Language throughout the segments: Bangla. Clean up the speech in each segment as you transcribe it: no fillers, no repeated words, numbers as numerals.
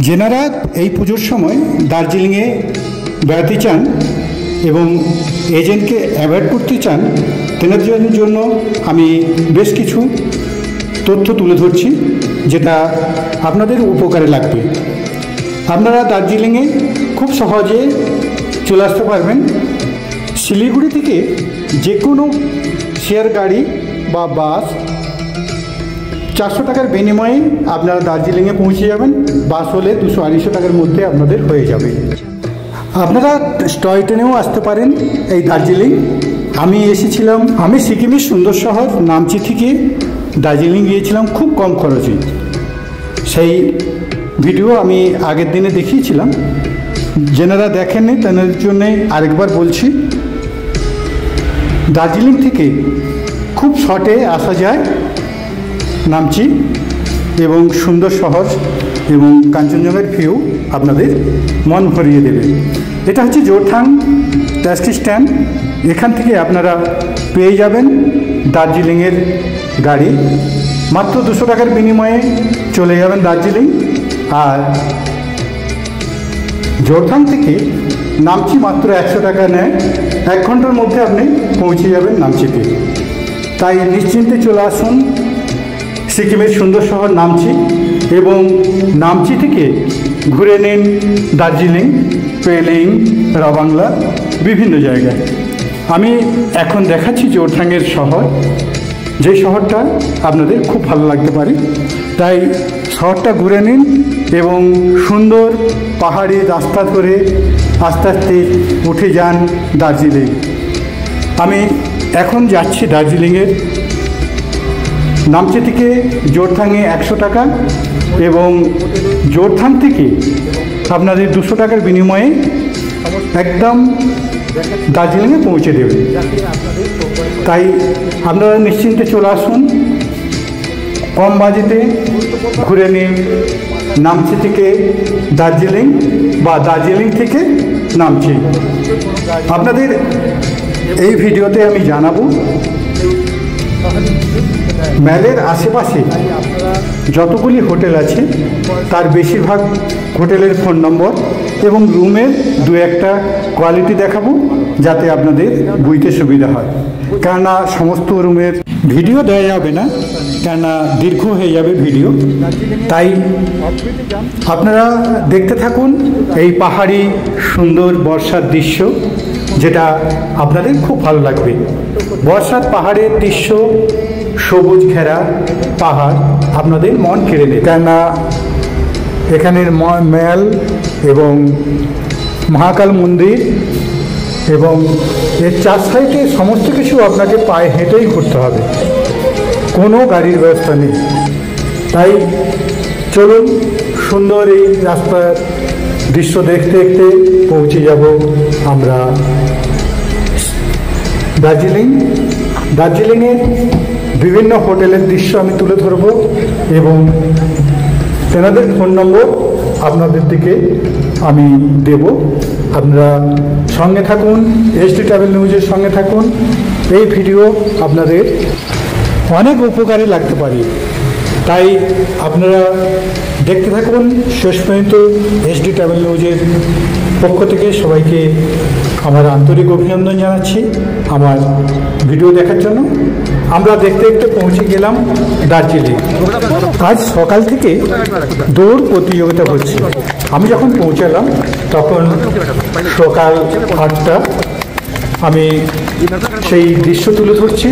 যেনারা এই পুজোর সময় দার্জিলিংয়ে বেড়াতে চান এবং এজেন্টকে অ্যাভয়েড করতে চান, তেনাদের জন্য আমি বেশ কিছু তথ্য তুলে ধরছি যেটা আপনাদের উপকারে লাগবে। আপনারা দার্জিলিংয়ে খুব সহজে চলে আসতে পারবেন। শিলিগুড়ি থেকে যে কোনো শেয়ার গাড়ি বা বাস 400 টাকার বিনিময়ে আপনারা দার্জিলিংয়ে পৌঁছে যাবেন। বাস হলে 200-250 টাকার মধ্যে আপনাদের হয়ে যাবে। আপনারা টয় ট্রেনেও আসতে পারেন এই দার্জিলিং। আমি সিকিমের সুন্দর শহর নামচি থেকে দার্জিলিং গিয়েছিলাম খুব কম খরচে। সেই ভিডিও আমি আগের দিনে দেখিয়েছিলাম। যেনারা দেখেননি তাদের জন্য আরেকবার বলছি, দার্জিলিং থেকে খুব শর্টে আসা যায় নামচি এবং সুন্দর শহর এবং কাঞ্চনজঙ্ঘার ভিউ আপনাদের মন ভরিয়ে দেবে। এটা হচ্ছে জোরথাং ট্যাক্সি স্ট্যান্ড। এখান থেকে আপনারা পেয়ে যাবেন দার্জিলিংয়ের গাড়ি। মাত্র 200 টাকার বিনিময়ে চলে যাবেন দার্জিলিং। আর জোরথাং থেকে নামচি মাত্র 100 টাকা নেয়। 1 ঘন্টার মধ্যে আপনি পৌঁছে যাবেন নামচিতে। তাই নিশ্চিন্তে চলে আসুন সিকিমের সুন্দর শহর নামচি এবং নামচি থেকে ঘুরে নিন দার্জিলিং, পেলিং, রাবাংলা বিভিন্ন জায়গায়। আমি এখন দেখাচ্ছি জোরথাংয়ের শহর, যে শহরটা আপনাদের খুব ভালো লাগতে পারে। তাই শহরটা ঘুরে নিন এবং সুন্দর পাহাড়ি রাস্তা ধরে আস্তে আস্তে উঠে যান দার্জিলিং। আমি এখন যাচ্ছি দার্জিলিংয়ের নামচি থেকে জোরথাংয়ে 100 টাকা এবং জোরথাং থেকে আপনাদের 200 টাকার বিনিময়ে একদম দার্জিলিংয়ে পৌঁছে দেবে। তাই আপনারা নিশ্চিন্তে চলে আসুন, কম বাজেটে ঘুরে নিন নামচি থেকে দার্জিলিং বা দার্জিলিং থেকে নামচি। আপনাদের এই ভিডিওতে আমি জানাবো ম্যালের আশেপাশে যতগুলি হোটেল আছে তার বেশিরভাগ হোটেলের ফোন নম্বর এবং রুমের 2-1টা কোয়ালিটি দেখাবো, যাতে আপনাদের বুঝতে সুবিধা হয়। কেননা সমস্ত রুমের ভিডিও দেওয়া যাবে না, কেননা দীর্ঘ হয়ে যাবে ভিডিও। তাই আপনারা দেখতে থাকুন এই পাহাড়ি সুন্দর বর্ষার দৃশ্য, যেটা আপনাদের খুব ভালো লাগবে। বর্ষার পাহাড়ের দৃশ্য, সবুজ ঘেরা পাহাড় আপনাদের মন কেড়ে নেবে। কেননা এখানের ম্যাল এবং মহাকাল মন্দির এবং এর 4 সাইডে সমস্ত কিছু আপনাকে পায়ে হেঁটেই ঘুরতে হবে, কোনো গাড়ির ব্যবস্থা নেই। তাই চলুন সুন্দর এই রাস্তার দৃশ্য দেখতে দেখতে পৌঁছে যাব আমরা দার্জিলিং। দার্জিলিংয়ের বিভিন্ন হোটেলের দৃশ্য আমি তুলে ধরব এবং তেনাদের ফোন নম্বর আপনাদের দিকে আমি দেব। আপনারা সঙ্গে থাকুন, HD ট্রাভেল নিউজের সঙ্গে থাকুন। এই ভিডিও আপনাদের অনেক উপকারে লাগতে পারে, তাই আপনারা দেখতে থাকুন শেষ পর্যন্ত। HD ট্রাভেল নিউজের পক্ষ থেকে সবাইকে আমার আন্তরিক অভিনন্দন জানাচ্ছি আমার ভিডিও দেখার জন্য। আমরা দেখতে দেখতে পৌঁছে গেলাম দার্জিলিং। আজ সকাল থেকে দৌড় প্রতিযোগিতা হচ্ছে। আমি যখন পৌঁছালাম তখন সকাল 8টা। আমি সেই দৃশ্য তুলে ধরছি।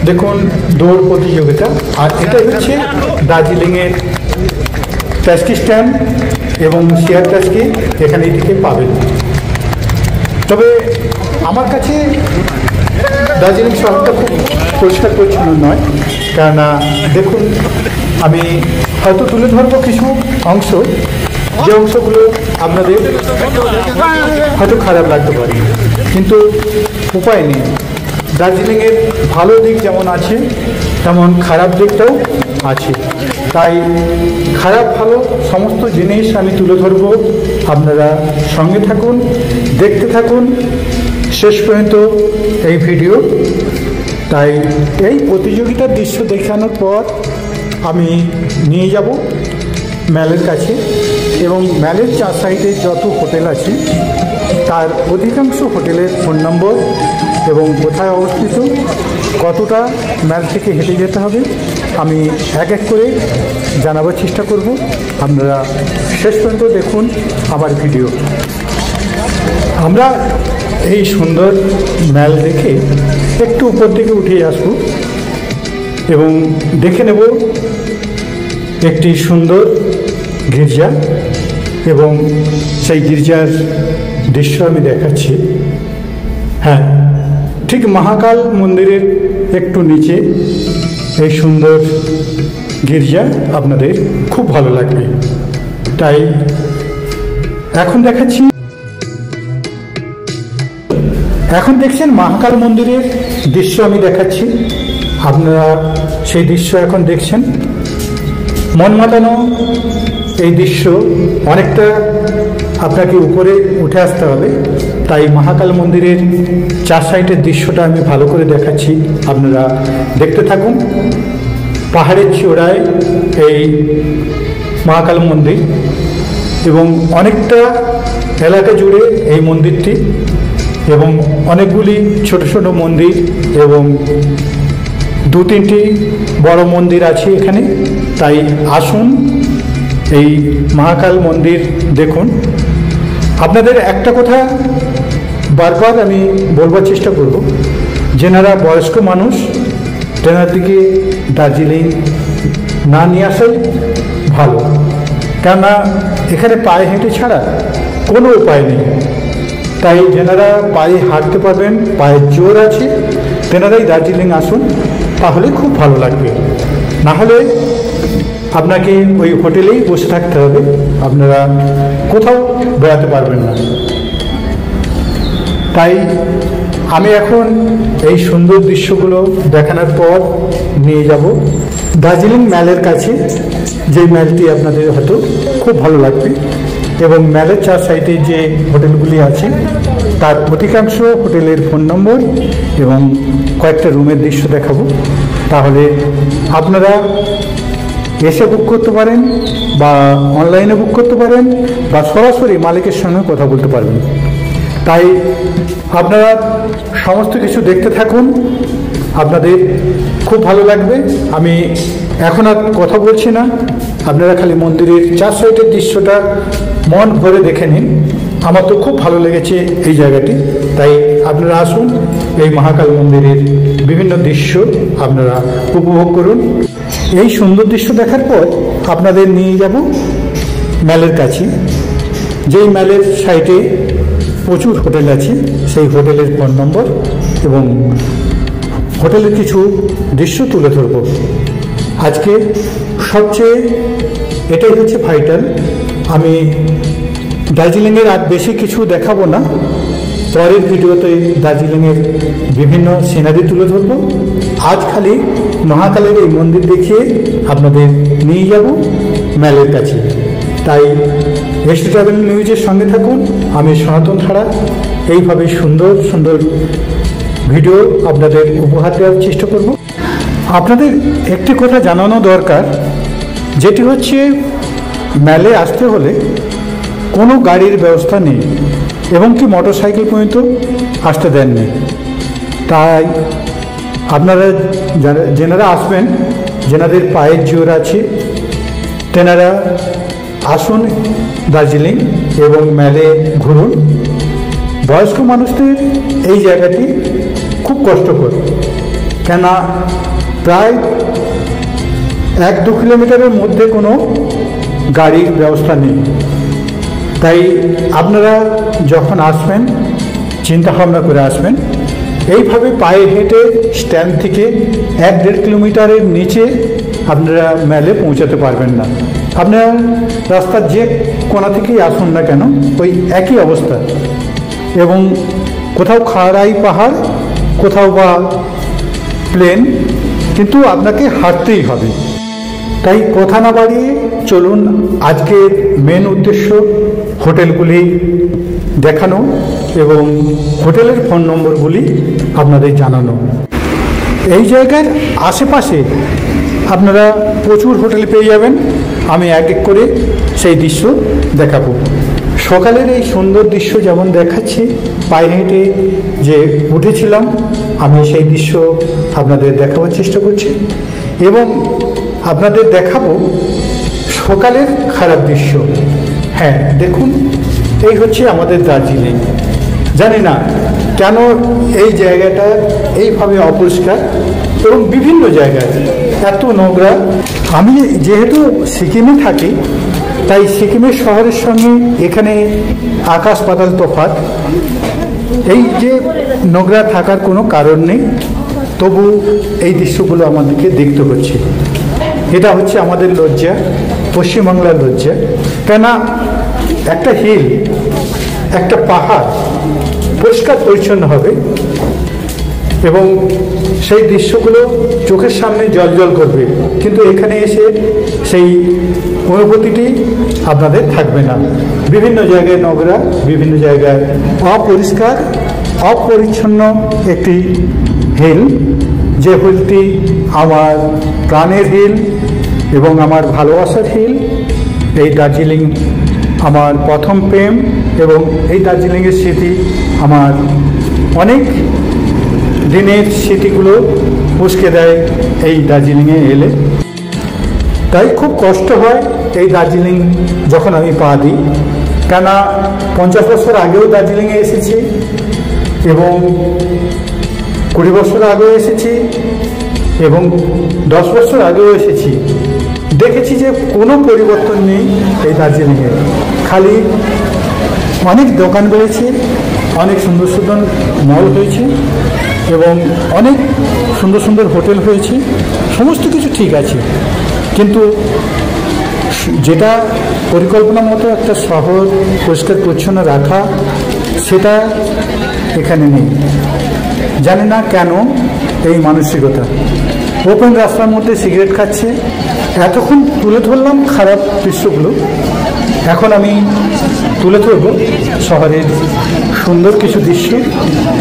দেখুন দৌড় প্রতিযোগিতা। আর এটা হচ্ছে দার্জিলিংয়ের ট্যাক্সি স্ট্যান্ড এবং শেয়ার ট্যাক্সি এখানে থেকে পাবেন। তবে আমার কাছে দার্জিলিং শহরটা খুব পরিষ্কার পরিচ্ছন্ন নয়, কেননা দেখুন আমি হয়তো তুলে ধরবো কিছু অংশ, যে অংশগুলো আপনাদের হয়তো খারাপ লাগতে পারে, কিন্তু উপায় নেই। দার্জিলিংয়ের ভালো দিক যেমন আছে তেমন খারাপ দিকটাও আছে। তাই খারাপ ভালো সমস্ত জিনিস আমি তুলে ধরবো। আপনারা সঙ্গে থাকুন, দেখতে থাকুন শেষ পর্যন্ত এই ভিডিও। তাই এই প্রতিযোগিতার দৃশ্য দেখানোর পর আমি নিয়ে যাব ম্যালের কাছে এবং ম্যালের 4 সাইডে যত হোটেল আছে তার অধিকাংশ হোটেলের ফোন নম্বর এবং কোথায় অবস্থিত, কতটা ম্যাল থেকে হেঁটে যেতে হবে আমি এক এক করে জানাবার চেষ্টা করব। আপনারা শেষ পর্যন্ত দেখুন আমার ভিডিও। আমরা এই সুন্দর ম্যাল দেখে একটু উপর দিকে উঠে আসব এবং দেখে নেব একটি সুন্দর গির্জা এবং সেই গির্জার দৃশ্য আমি দেখাচ্ছি। হ্যাঁ, ঠিক মহাকাল মন্দিরের একটু নিচে এই সুন্দর গির্জা আপনাদের খুব ভালো লাগবে। তাই এখন দেখাচ্ছি, এখন দেখছেন মহাকাল মন্দিরের দৃশ্য আমি দেখাচ্ছি। আপনারা সেই দৃশ্য এখন দেখছেন। মন মাতানো এই দৃশ্য, অনেকটা আপনাকে উপরে উঠে আসতে হবে। তাই মহাকাল মন্দিরের 4 সাইডের দৃশ্যটা আমি ভালো করে দেখাচ্ছি, আপনারা দেখতে থাকুন। পাহাড়ের চূড়ায় এই মহাকাল মন্দির এবং অনেকটা এলাকা জুড়ে এই মন্দিরটি এবং অনেকগুলি ছোট ছোট মন্দির এবং 2-3টি বড় মন্দির আছে এখানে। তাই আসুন এই মহাকাল মন্দির দেখুন। আপনাদের একটা কথা বারবার আমি বলবার চেষ্টা করব, যেনারা বয়স্ক মানুষ তেনাদেরকে দার্জিলিং না নিয়ে আসাই ভালো, কেননা এখানে পায়ে হেঁটে ছাড়া কোনো উপায় নেই। তাই যেনারা পায়ে হাঁটতে পারবেন, পায়ের জোর আছে, তেনারাই দার্জিলিং আসুন, তাহলে খুব ভালো লাগবে। না হলে আপনাকে ওই হোটেলেই বসে থাকতে হবে, আপনারা কোথাও বেড়াতে পারবেন না। তাই আমি এখন এই সুন্দর দৃশ্যগুলো দেখানোর পর নিয়ে যাব দার্জিলিং ম্যালের কাছে, যে ম্যালটি আপনাদের হয়তো খুব ভালো লাগবে। এবং ম্যালের 4 সাইডে যে হোটেলগুলি আছে তার অধিকাংশ হোটেলের ফোন নম্বর এবং কয়েকটা রুমের দৃশ্য দেখাবো। তাহলে আপনারা এসে বুক করতে পারেন বা অনলাইনে বুক করতে পারেন বা সরাসরি মালিকের সঙ্গে কথা বলতে পারবেন। তাই আপনারা সমস্ত কিছু দেখতে থাকুন, আপনাদের খুব ভালো লাগবে। আমি এখন আর কথা বলছি না, আপনারা খালি মন্দিরের 4 সাইডের দৃশ্যটা মন ভরে দেখে নিন। আমার তো খুব ভালো লেগেছে এই জায়গাটি। তাই আপনারা আসুন, এই মহাকাল মন্দিরের বিভিন্ন দৃশ্য আপনারা উপভোগ করুন। এই সুন্দর দৃশ্য দেখার পর আপনাদের নিয়ে যাব ম্যালের কাছে, যেই ম্যালের সাইটে প্রচুর হোটেল আছে, সেই হোটেলের ফোন নম্বর এবং হোটেলের কিছু দৃশ্য তুলে ধরব। আজকে সবচেয়ে এটাই হচ্ছে ভাইটাল। আমি দার্জিলিংয়ের আর বেশি কিছু দেখাবো না, পরের ভিডিওতে দার্জিলিংয়ের বিভিন্ন সিনারি তুলে ধরব। আজ খালি মহাকালের এই মন্দির দেখিয়ে আপনাদের নিয়ে যাব ম্যালের কাছে। তাই এসটি ট্রাভেল নিউজের সঙ্গে থাকুন। আমি সনাতন ধারা এইভাবে সুন্দর সুন্দর ভিডিও আপনাদের উপহার দেওয়ার চেষ্টা করব। আপনাদের একটি কথা জানানো দরকার, যেটি হচ্ছে ম্যালে আসতে হলে কোনো গাড়ির ব্যবস্থা নেই এবং কি মোটর সাইকেল পর্যন্ত আসতে দেননি। তাই আপনারা যেনারা আসবেন, যেনাদের পায়ের জোর আছে, তেনারা আসুন দার্জিলিং এবং ম্যালে ঘুরুন। বয়স্ক মানুষদের এই জায়গাটি খুব কষ্টকর, কেন প্রায় 1-2 কিলোমিটারের মধ্যে কোনো গাড়ির ব্যবস্থা নেই। তাই আপনারা যখন আসবেন চিন্তা ভাবনা করে আসবেন। এইভাবে পায়ে হেঁটে স্ট্যান্ড থেকে 1-1.5 কিলোমিটারের নিচে আপনারা ম্যালে পৌঁছাতে পারবেন না। আপনারা রাস্তার যে কোণা থেকেই আসুন না কেন, ওই একই অবস্থা। এবং কোথাও খাড়াই পাহাড়, কোথাও বা প্লেন, কিন্তু আপনাকে হাঁটতেই হবে। তাই কথা না বাড়িয়ে চলুন, আজকের মেন উদ্দেশ্য হোটেলগুলি দেখানো এবং হোটেলের ফোন নম্বরগুলি আপনাদের জানানো। এই জায়গার আশেপাশে আপনারা প্রচুর হোটেল পেয়ে যাবেন। আমি এক এক করে সেই দৃশ্য দেখাবো। সকালের এই সুন্দর দৃশ্য যেমন দেখাচ্ছি, পায়ে হেঁটে যে উঠেছিলাম আমি সেই দৃশ্য আপনাদের দেখাবার চেষ্টা করছি এবং আপনাদের দেখাবো সকালের খারাপ দৃশ্য। হ্যাঁ দেখুন, এই হচ্ছে আমাদের দার্জিলিং। জানি না কেন এই জায়গাটা এইভাবে অপরিষ্কার এবং বিভিন্ন জায়গায় এত নোংরা। আমি যেহেতু সিকিমে থাকি, তাই সিকিমের শহরের সঙ্গে এখানে আকাশ পাতাল তফাৎ। এই যে নোংরা থাকার কোনো কারণ নেই, তবু এই দৃশ্যগুলো আমাদেরকে দেখতে হচ্ছে। এটা হচ্ছে আমাদের লজ্জা, পশ্চিমবাংলার লজ্জা। কেন একটা হিল, একটা পাহাড় পরিষ্কার পরিচ্ছন্ন হবে এবং সেই দৃশ্যগুলো চোখের সামনে জল করবে, কিন্তু এখানে এসে সেই অনুভূতিটি আপনাদের থাকবে না। বিভিন্ন জায়গায় নোংরা, বিভিন্ন জায়গায় অপরিষ্কার, অপরিচ্ছন্ন একটি হিল, যে হিলটি আমার প্রাণের হিল এবং আমার ভালোবাসার হিল। এই দার্জিলিং আমার প্রথম প্রেম এবং এই দার্জিলিংয়ের স্মৃতি আমার অনেক দিনের স্মৃতিগুলো উস্কে দেয় এই দার্জিলিংয়ে এলে। তাই খুব কষ্ট হয় এই দার্জিলিং যখন আমি পা দিই, কেন 50 বছর আগেও দার্জিলিংয়ে এসেছি এবং 20 বছর আগেও এসেছি এবং 10 বছর আগেও এসেছি। দেখেছি যে কোনো পরিবর্তন নেই এই দার্জিলিংয়ে, খালি অনেক দোকান বেড়েছে, অনেক সুন্দর সুন্দর মল হয়েছে এবং অনেক সুন্দর সুন্দর হোটেল হয়েছে, সমস্ত কিছু ঠিক আছে, কিন্তু যেটা পরিকল্পনা মতো একটা শহর পরিষ্কার পরিচ্ছন্ন রাখা, সেটা এখানে নেই। জানি না কেন এই মানসিকতা। ওপেন রাস্তার মধ্যে সিগারেট খাচ্ছে। এতক্ষণ তুলে ধরলাম খারাপ দৃশ্যগুলো, এখন আমি তুলে ধরব শহরের সুন্দর কিছু দৃশ্য,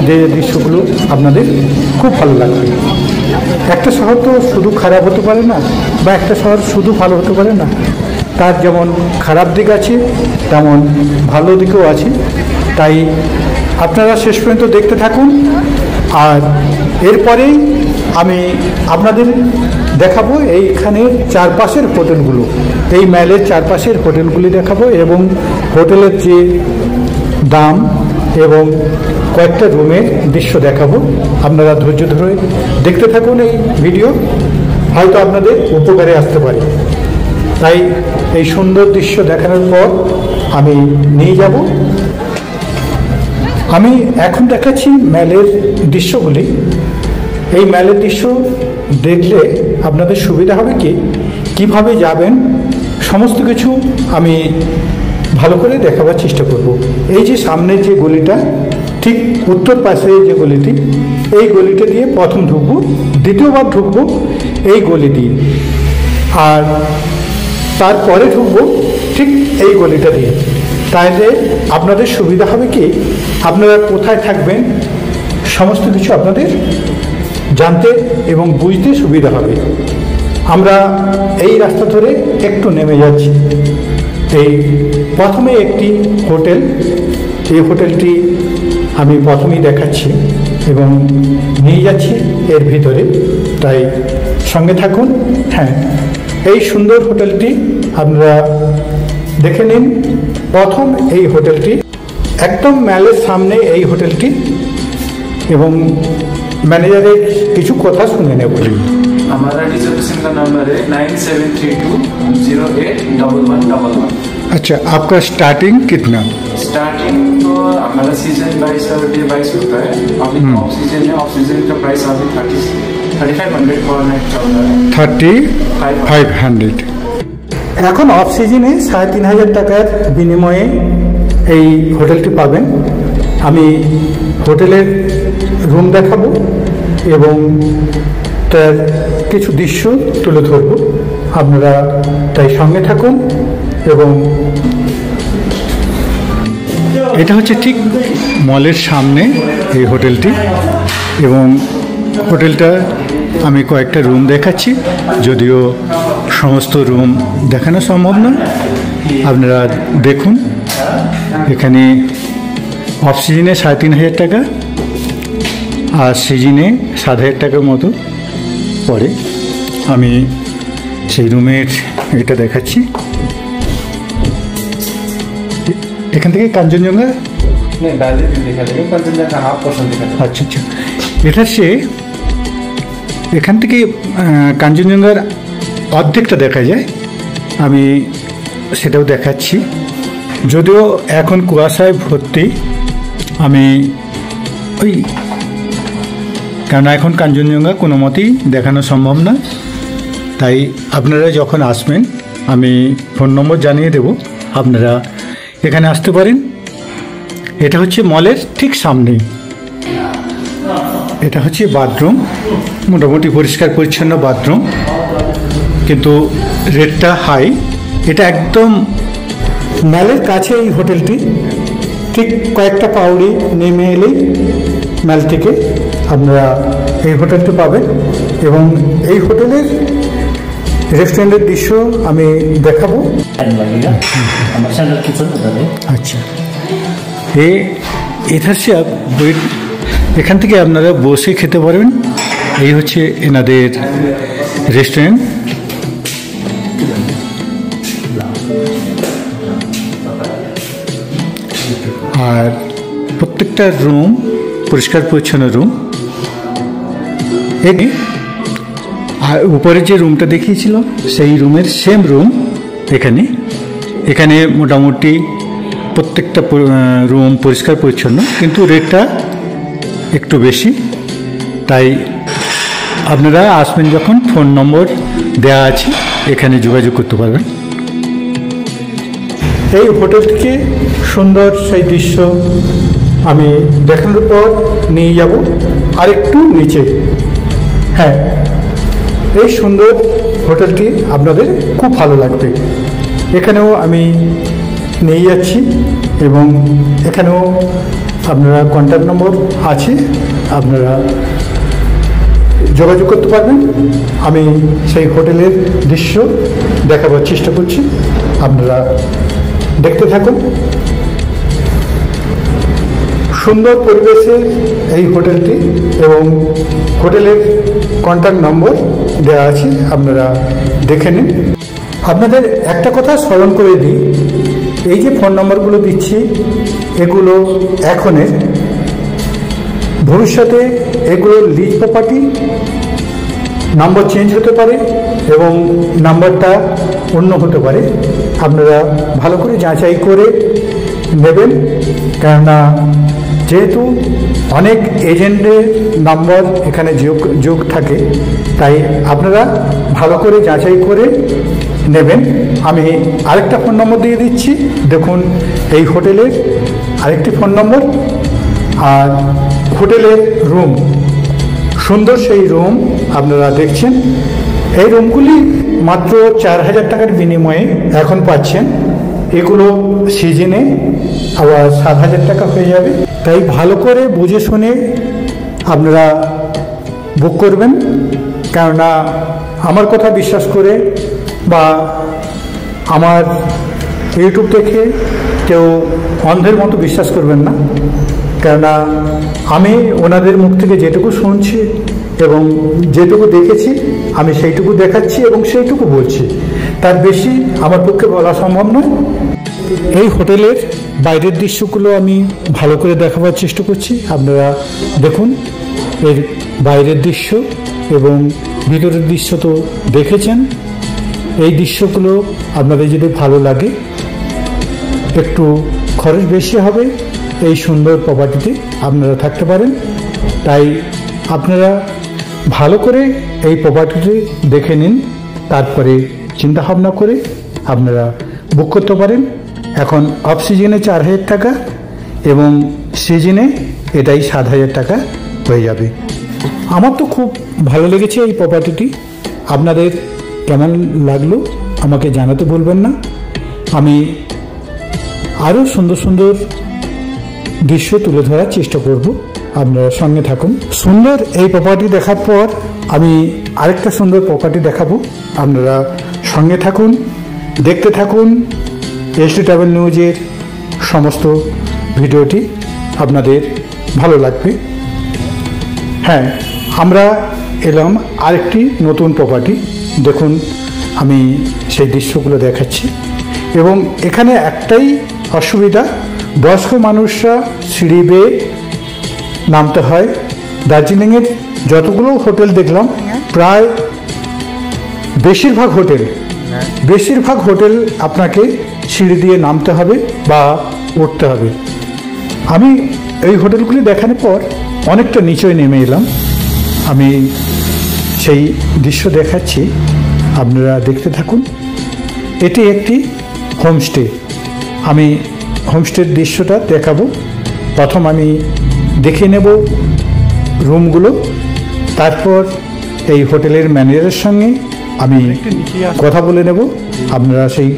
যে দৃশ্যগুলো আপনাদের খুব ভালো লাগবে। একটা শহর তো শুধু খারাপ হতে পারে না, বা একটা শহর শুধু ভালো হতে পারে না, তার যেমন খারাপ দিক আছে তেমন ভালো দিকও আছে। তাই আপনারা শেষ পর্যন্ত দেখতে থাকুন, আর এরপরেই আমি আপনাদের দেখাবো এইখানের চারপাশের হোটেলগুলো, এই ম্যালের চারপাশের হোটেলগুলি দেখাবো এবং হোটেলের যে দাম এবং কয়েকটা রুমের দৃশ্য দেখাবো। আপনারা ধৈর্য ধরে দেখতে থাকুন এই ভিডিও, হয়তো আপনাদের উপকারে আসতে পারে। তাই এই সুন্দর দৃশ্য দেখানোর পর আমি নিয়ে যাব। আমি এখন দেখাচ্ছি ম্যালের দৃশ্যগুলি। এই ম্যালের দৃশ্য দেখলে আপনাদের সুবিধা হবে কিভাবে যাবেন, সমস্ত কিছু আমি ভালো করে দেখাবার চেষ্টা করব। এই যে সামনের যে গলিটা, ঠিক উত্তর পাশে যে গলিটি, এই গলিটা দিয়ে প্রথম ঢুকবো, দ্বিতীয়বার ঢুকবো এই গলি দিয়ে, আর তারপরে ঢুকবো ঠিক এই গলিটা দিয়ে। তাইলে আপনাদের সুবিধা হবে আপনারা কোথায় থাকবেন সমস্ত কিছু আপনাদের জানতে এবং বুঝতে সুবিধা হবে। আমরা এই রাস্তা ধরে একটু নেমে যাচ্ছি। এই প্রথমে একটি হোটেল, এই হোটেলটি আমি প্রথমেই দেখাচ্ছি এবং নিয়ে যাচ্ছি এর ভিতরে, তাই সঙ্গে থাকুন। হ্যাঁ, এই সুন্দর হোটেলটি আপনারা দেখে নিন। প্রথম এই হোটেলটি একদম ম্যালের সামনে এই হোটেলটি, এবং ম্যানেজারের কিছু কথা শুনে নেব। हमारा रिजर्वेशन का नंबर है 9732081111। अच्छा, आपका स्टार्टिंग कितना? स्टार्टिंग तो हमारा सीजन 22 होता है। अभी ऑफ सीजन है, ऑफ सीजन का प्राइस अभी 3500 पर नाइट चल रहा है। 3500। এখন অফ সিজনে 3500 টাকার বিনিময়ে এই হোটেলটি পাবেন। আমি হোটেলের রুম দেখাবো এবং তার কিছু দৃশ্য তুলে ধরব, আপনারা তাই সঙ্গে থাকুন। এবং এটা হচ্ছে ঠিক মলের সামনে এই হোটেলটি, এবং হোটেলটা আমি কয়েকটা রুম দেখাচ্ছি, যদিও সমস্ত রুম দেখানো সম্ভব না, আপনারা দেখুন। এখানে অফ সিজনে 3500 টাকা আর সিজনে 7000 টাকার মতো পড়ে। আমি সেই রুমের এটা দেখাচ্ছি। এখান থেকে কাঞ্চনজঙ্ঘা আচ্ছা আচ্ছা, এটা সে এখান থেকে কাঞ্চনজঙ্ঘার অর্ধেকটা দেখা যায়। আমি সেটাও দেখাচ্ছি, যদিও এখন কুয়াশায় ভর্তি। আমি কেননা এখন কাঞ্চনজঙ্ঘা কোনো মতেই দেখানো সম্ভব না, তাই আপনারা যখন আসবেন আমি ফোন নম্বর জানিয়ে দেব, আপনারা এখানে আসতে পারেন। এটা হচ্ছে মলের ঠিক সামনেই। এটা হচ্ছে বাথরুম, মোটামুটি পরিষ্কার পরিচ্ছন্ন বাথরুম, কিন্তু রেটটা হাই। এটা একদম ম্যালের কাছে এই হোটেলটি, ঠিক কয়েকটা পাউড়ি নেমে এলেই ম্যাল থেকে আপনারা এই হোটেলটি পাবেন। এবং এই হোটেলের রেস্টুরেন্টের দৃশ্য আমি দেখাবো। আচ্ছা, এটা হচ্ছে এখান থেকে আপনারা বসে খেতে পারবেন। এই হচ্ছে এনাদের রেস্টুরেন্ট। আর প্রত্যেকটা রুম পরিষ্কার পরিচ্ছন্ন রুম। আর উপরে যে রুমটা দেখিয়েছিল সেই রুমের সেম রুম এখানে মোটামুটি প্রত্যেকটা রুম পরিষ্কার পরিচ্ছন্ন, কিন্তু রেটটা একটু বেশি। তাই আপনারা আসবেন যখন ফোন নম্বর দেওয়া আছে, এখানে যোগাযোগ করতে পারবেন। এই হোটেলটিকে সুন্দর সেই দৃশ্য আমি দেখানোর পর নিয়ে যাব আরেকটু নিচে। হ্যাঁ, এই সুন্দর হোটেলটি আপনাদের খুব ভালো লাগবে। এখানেও আমি নিয়ে যাচ্ছি এবং এখানেও আপনারা কন্ট্যাক্ট নম্বর আছে, আপনারা যোগাযোগ করতে পারবেন। আমি সেই হোটেলের দৃশ্য দেখাবার চেষ্টা করছি, আপনারা দেখতে থাকুন। সুন্দর পরিবেশে এই হোটেলটি এবং হোটেলের কন্ট্যাক্ট নম্বর দেওয়া আছে, আপনারা দেখে নিন। আপনাদের একটা কথা স্মরণ করে দিই, এই যে ফোন নম্বরগুলো দিচ্ছি এগুলো এখনের, ভবিষ্যতে এগুলো লিজ প্রপার্টি, নাম্বার চেঞ্জ হতে পারে এবং নাম্বারটা অন্য হতে পারে। আপনারা ভালো করে যাচাই করে নেবেন, কেননা যেহেতু অনেক এজেন্টের নাম্বার এখানে যোগ থাকে, তাই আপনারা ভালো করে যাচাই করে নেবেন। আমি আরেকটা ফোন নম্বর দিয়ে দিচ্ছি, দেখুন এই হোটেলের আরেকটি ফোন নম্বর আর হোটেলের রুম, সুন্দর সেই রুম আপনারা দেখছেন। এই রুমগুলি মাত্র 4000 টাকার বিনিময়ে এখন পাচ্ছেন। এগুলো সিজনে আবার 7000 টাকা হয়ে যাবে। তাই ভালো করে বুঝে শুনে আপনারা বুক করবেন, কেননা আমার কথা বিশ্বাস করে বা আমার ইউটিউব দেখে কেউ অন্ধের মতো বিশ্বাস করবেন না, কেননা আমি ওনাদের মুখ থেকে যেটুকু শুনছি এবং যেটুকু দেখেছি আমি সেইটুকু দেখাচ্ছি এবং সেইটুকু বলছি, তার বেশি আমার পক্ষে বলা সম্ভব নয়। এই হোটেলের বাইরের দৃশ্যগুলো আমি ভালো করে দেখাবার চেষ্টা করছি, আপনারা দেখুন এর বাইরের দৃশ্য এবং ভিতরের দৃশ্য তো দেখেছেন। এই দৃশ্যগুলো আপনাদের যদি ভালো লাগে, একটু খরচ বেশি হবে, এই সুন্দর প্রপার্টিতে আপনারা থাকতে পারেন। তাই আপনারা ভালো করে এই প্রপার্টিটি দেখে নিন, তারপরে চিন্তা ভাবনা করে আপনারা বুক করতে পারেন। এখন অফ সিজনে 4000 টাকা এবং সিজনে এটাই 7000 টাকা হয়ে যাবে। আমার তো খুব ভালো লেগেছে এই প্রপার্টিটি। আপনাদের কেমন লাগলো আমাকে জানাতে ভুলবেন না। আমি আরও সুন্দর সুন্দর দৃশ্য তুলে ধরার চেষ্টা করব, আপনারা সঙ্গে থাকুন। সুন্দর এই প্রপার্টি দেখার পর আমি আরেকটা সুন্দর প্রপার্টি দেখাবো, আপনারা সঙ্গে থাকুন, দেখতে থাকুন এসডি ট্রাভেল নিউজের সমস্ত ভিডিওটি, আপনাদের ভালো লাগবে। হ্যাঁ, আমরা এলাম আরেকটি নতুন প্রপার্টি। দেখুন, আমি সেই দৃশ্যগুলো দেখাচ্ছি। এবং এখানে একটাই অসুবিধা, বয়স্ক মানুষরা সিঁড়ি বেয়ে নামতে হয়। দার্জিলিংয়ের যতগুলো হোটেল দেখলাম, প্রায় বেশিরভাগ হোটেল আপনাকে সিঁড়ি দিয়ে নামতে হবে বা উঠতে হবে। আমি এই হোটেলগুলি দেখানোর পর অনেকটা নিচে নেমে এলাম। আমি সেই দৃশ্য দেখাচ্ছি, আপনারা দেখতে থাকুন। এটি একটি হোমস্টে। আমি হোমস্টের দৃশ্যটা দেখাবো। প্রথম আমি দেখে নেব রুমগুলো, তারপর এই হোটেলের ম্যানেজারের সঙ্গে আমি কথা বলে নেব। আপনারা সেই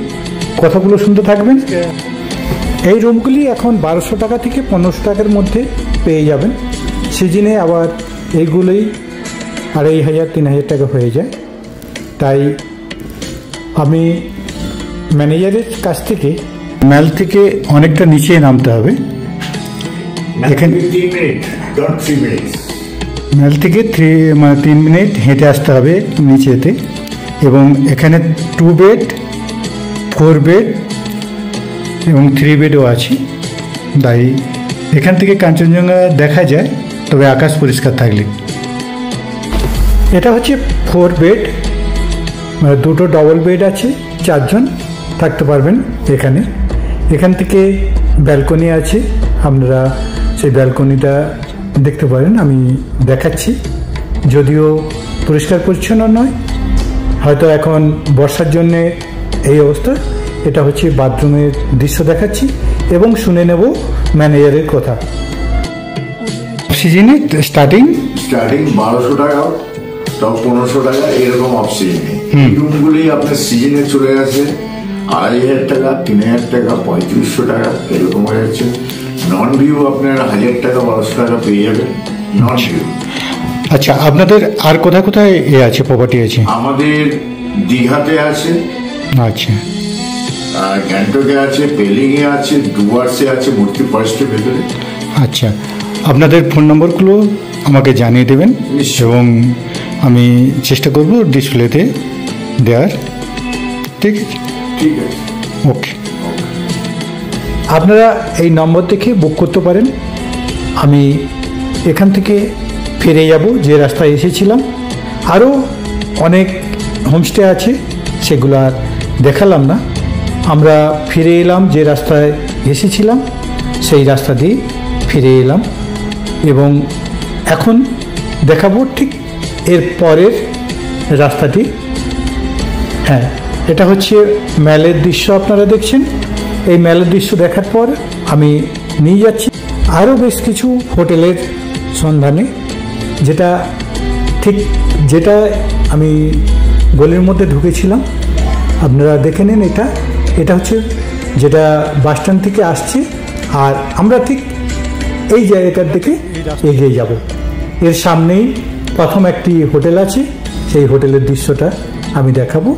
কথাগুলো শুনতে থাকবেন। এই রুমগুলি এখন 1200 টাকা থেকে 1500 টাকার মধ্যে পেয়ে যাবেন। সিজনে আবার এইগুলোই 2500-3000 টাকা হয়ে যায়। তাই আমি ম্যানেজারের কাছ থেকে ম্যাল থেকে অনেকটা নিচে নামতে হবে। এখানে 3 মিনিট, not 3 minutes। ম্যাল থেকে 3 মিনিট হেঁটে আসতে হবে নিচেতে। এবং এখানে 2 বেড, 4 বেড এবং 3 বেডও আছে। তাই এখান থেকে কাঞ্চনজঙ্ঘা দেখা যায়, তবে আকাশ পরিষ্কার থাকলে। এটা হচ্ছে 4 বেড, মানে 2টো ডবল বেড আছে, 4 জন থাকতে পারবেন এখানে। এখান থেকে ব্যালকনি আছে, আপনারা সেই ব্যালকনিটা দেখতে পারেন। আমি দেখাচ্ছি, যদিও পরিষ্কার পরিচ্ছন্ন নয়, হয়তো এখন বর্ষার জন্যে এই অবস্থা। এটা হচ্ছে বাথরুমের দৃশ্য দেখাচ্ছি এবং শুনে নেব ম্যানেজারের কথা। সিজনে স্টার্টিং 1200 টাকা, তাও 1500 টাকা, এরকম অফ সিজনে। এই রুমগুলি আপনার সিজনে চলে গেছে 2500 টাকা, 3000 টাকা, 3500 টাকা, এরকম হয়ে যাচ্ছে। নন ভিউ আপনার 1000 টাকা, 1200 টাকা পেয়ে যাবেন নন ভিউ। আচ্ছা, আপনাদের আর কোথায় কোথায় আছে, প্রপার্টি আছে? আমাদের দীঘাতে আছে, আচ্ছা, গ্যাংটকে আছে, পেলিংয়ে আছে, ডুয়ার্সে আছে, মূর্তি ফরেস্টের ভেতরে। আচ্ছা, আপনাদের ফোন নম্বরগুলো আমাকে জানিয়ে দেবেন এবং আমি চেষ্টা করব ডিসপ্লেতে দেওয়ার। ঠিক আছে? ঠিক আছে, ওকে। আপনারা এই নম্বর থেকে বুক করতে পারেন। আমি এখান থেকে ফিরে যাব যে রাস্তায় এসেছিলাম। আরও অনেক হোমস্টে আছে, সেগুলো আর দেখালাম না। আমরা ফিরে এলাম যে রাস্তায় এসেছিলাম, সেই রাস্তা দিয়ে ফিরে এলাম এবং এখন দেখাবো ঠিক এর পরের রাস্তাটি। হ্যাঁ, এটা হচ্ছে ম্যালের দৃশ্য, আপনারা দেখছেন। এই ম্যালের দৃশ্য দেখার পর আমি নিয়ে যাচ্ছি আরও বেশ কিছু হোটেলের সন্ধানে, যেটা আমি গলির মধ্যে ঢুকেছিলাম। আপনারা দেখে নিন, এটা হচ্ছে যেটা বাস স্ট্যান্ড থেকে আসছে, আর আমরা ঠিক এই জায়গাটার দিকে এগিয়ে যাব। এর সামনেই প্রথম একটি হোটেল আছে, সেই হোটেলের দৃশ্যটা আমি দেখাবো,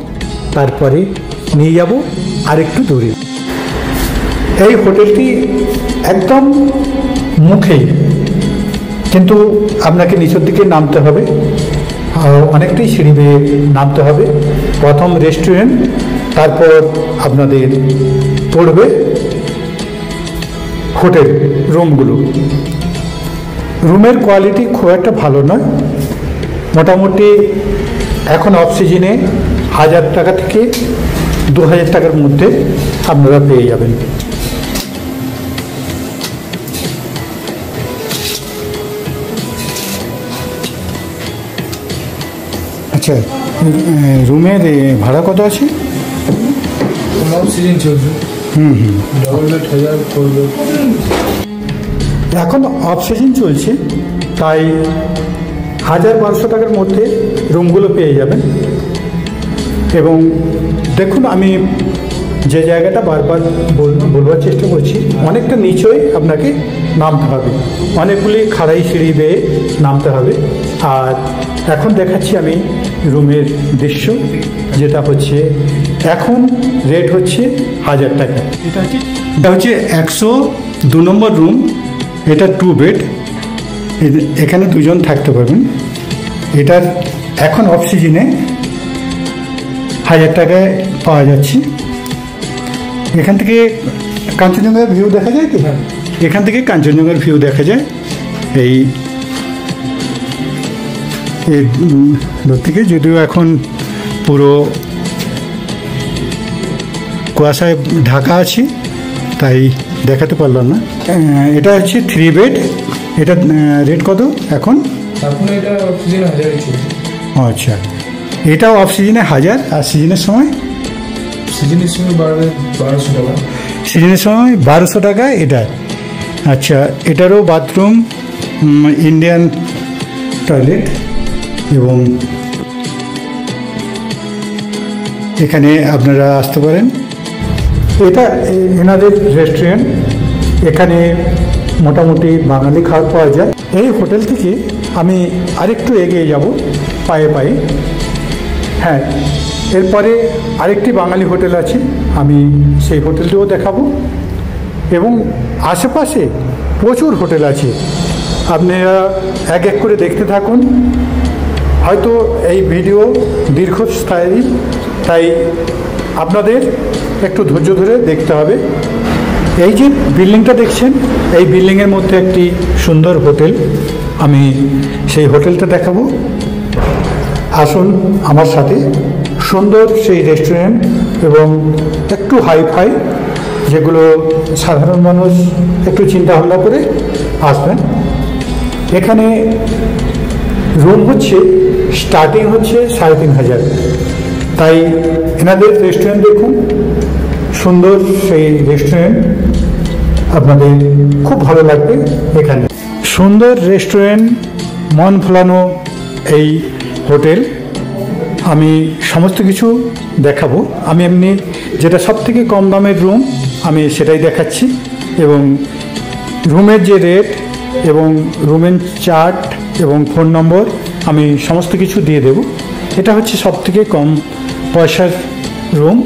তারপরে নিয়ে যাব আরেকটু দূরে। এই হোটেলটি একদম মুখেই, কিন্তু আপনাকে নিচের দিকে নামতে হবে, অনেকটাই সিঁড়ি বেয়ে নামতে হবে। প্রথম রেস্টুরেন্ট, তারপর আপনাদের পড়বে হোটেল রুমগুলো। রুমের কোয়ালিটি খুব একটা ভালো নয়, মোটামুটি এখন অফ সিজনে 1000 টাকা থেকে 2000 টাকার মধ্যে আপনারা পেয়ে যাবেন। আচ্ছা, রুমের ভাড়া কত আছে? সিজন চলছে। Double bed 1000, 4 bed. এখন অফ সিজন চলছে, তাই 1000-1200 টাকার মধ্যে রুমগুলো পেয়ে যাবেন। এবং দেখুন, আমি যে জায়গাটা বারবার বলবার চেষ্টা করছি, অনেকটা নিচেই আপনাকে নামতে হবে, অনেকগুলি খাড়াই সিঁড়ি বেয়ে নামতে হবে। আর এখন দেখাচ্ছি আমি রুমের দৃশ্য, যেটা হচ্ছে এখন রেট হচ্ছে 1000 টাকা। এটা হচ্ছে 102 নম্বর রুম। এটা 2 বেড, এখানে 2 জন থাকতে পারবেন। এটার এখন অফ সিজনে 1000 টাকায় পাওয়া যাচ্ছে। এখান থেকে কাঞ্চনজঙ্ঘার ভিউ দেখা যায় কি? এখান থেকে কাঞ্চনজঙ্ঘার ভিউ দেখা যায় এই দূর থেকে, যদিও এখন পুরো কুয়াশায় ঢাকা আছে তাই দেখাতে পারলাম না। এটা হচ্ছে 3 বেড। এটা রেট কত এখন? এটা অক্সিজেন 1000 ছিল। আচ্ছা, এটাও অফ সিজনে 1000, আর সিজনের সময়? সিজনের সময় 1200 টাকা। সিজনের সময় 1200 টাকা এটা। আচ্ছা, এটারও বাথরুম, ইন্ডিয়ান টয়লেট, এবং এখানে আপনারা আসতে পারেন। এটা এনাদের রেস্টুরেন্ট। এখানে মোটামুটি বাঙালি খাবার পাওয়া যায়। এই হোটেল থেকে আমি আরেকটু এগিয়ে যাব পায়ে পায়ে। হ্যাঁ, এরপরে আরেকটি বাঙালি হোটেল আছে, আমি সেই হোটেলটিও দেখাবো। এবং আশেপাশে প্রচুর হোটেল আছে, আপনারা এক এক করে দেখতে থাকুন। হয়তো এই ভিডিও দীর্ঘস্থায়ী, তাই আপনাদের একটু ধৈর্য ধরে দেখতে হবে। এই যে বিল্ডিংটা দেখছেন, এই বিল্ডিংয়ের মধ্যে একটি সুন্দর হোটেল, আমি সেই হোটেলটা দেখাবো। আসুন আমার সাথে। সুন্দর সেই রেস্টুরেন্ট এবং একটু হাইফাই, যেগুলো সাধারণ মানুষ একটু চিন্তা ভাবনা করে আসবেন। এখানে রুম হচ্ছে স্টার্টিং হচ্ছে 3500। তাই এনাদের রেস্টুরেন্ট দেখুন, সুন্দর সেই রেস্টুরেন্ট, আপনাদের খুব ভালো লাগবে। এখানে সুন্দর রেস্টুরেন্ট, মন ভোলানো এই হোটেল, আমি সমস্ত কিছু দেখাবো। আমি এমনি যেটা সব থেকে কম দামের রুম আমি সেটাই দেখাচ্ছি, এবং রুমের যে রেট এবং রুমের চার্ট এবং ফোন নম্বর আমি সমস্ত কিছু দিয়ে দেব। এটা হচ্ছে সব থেকে কম পয়সার রুম,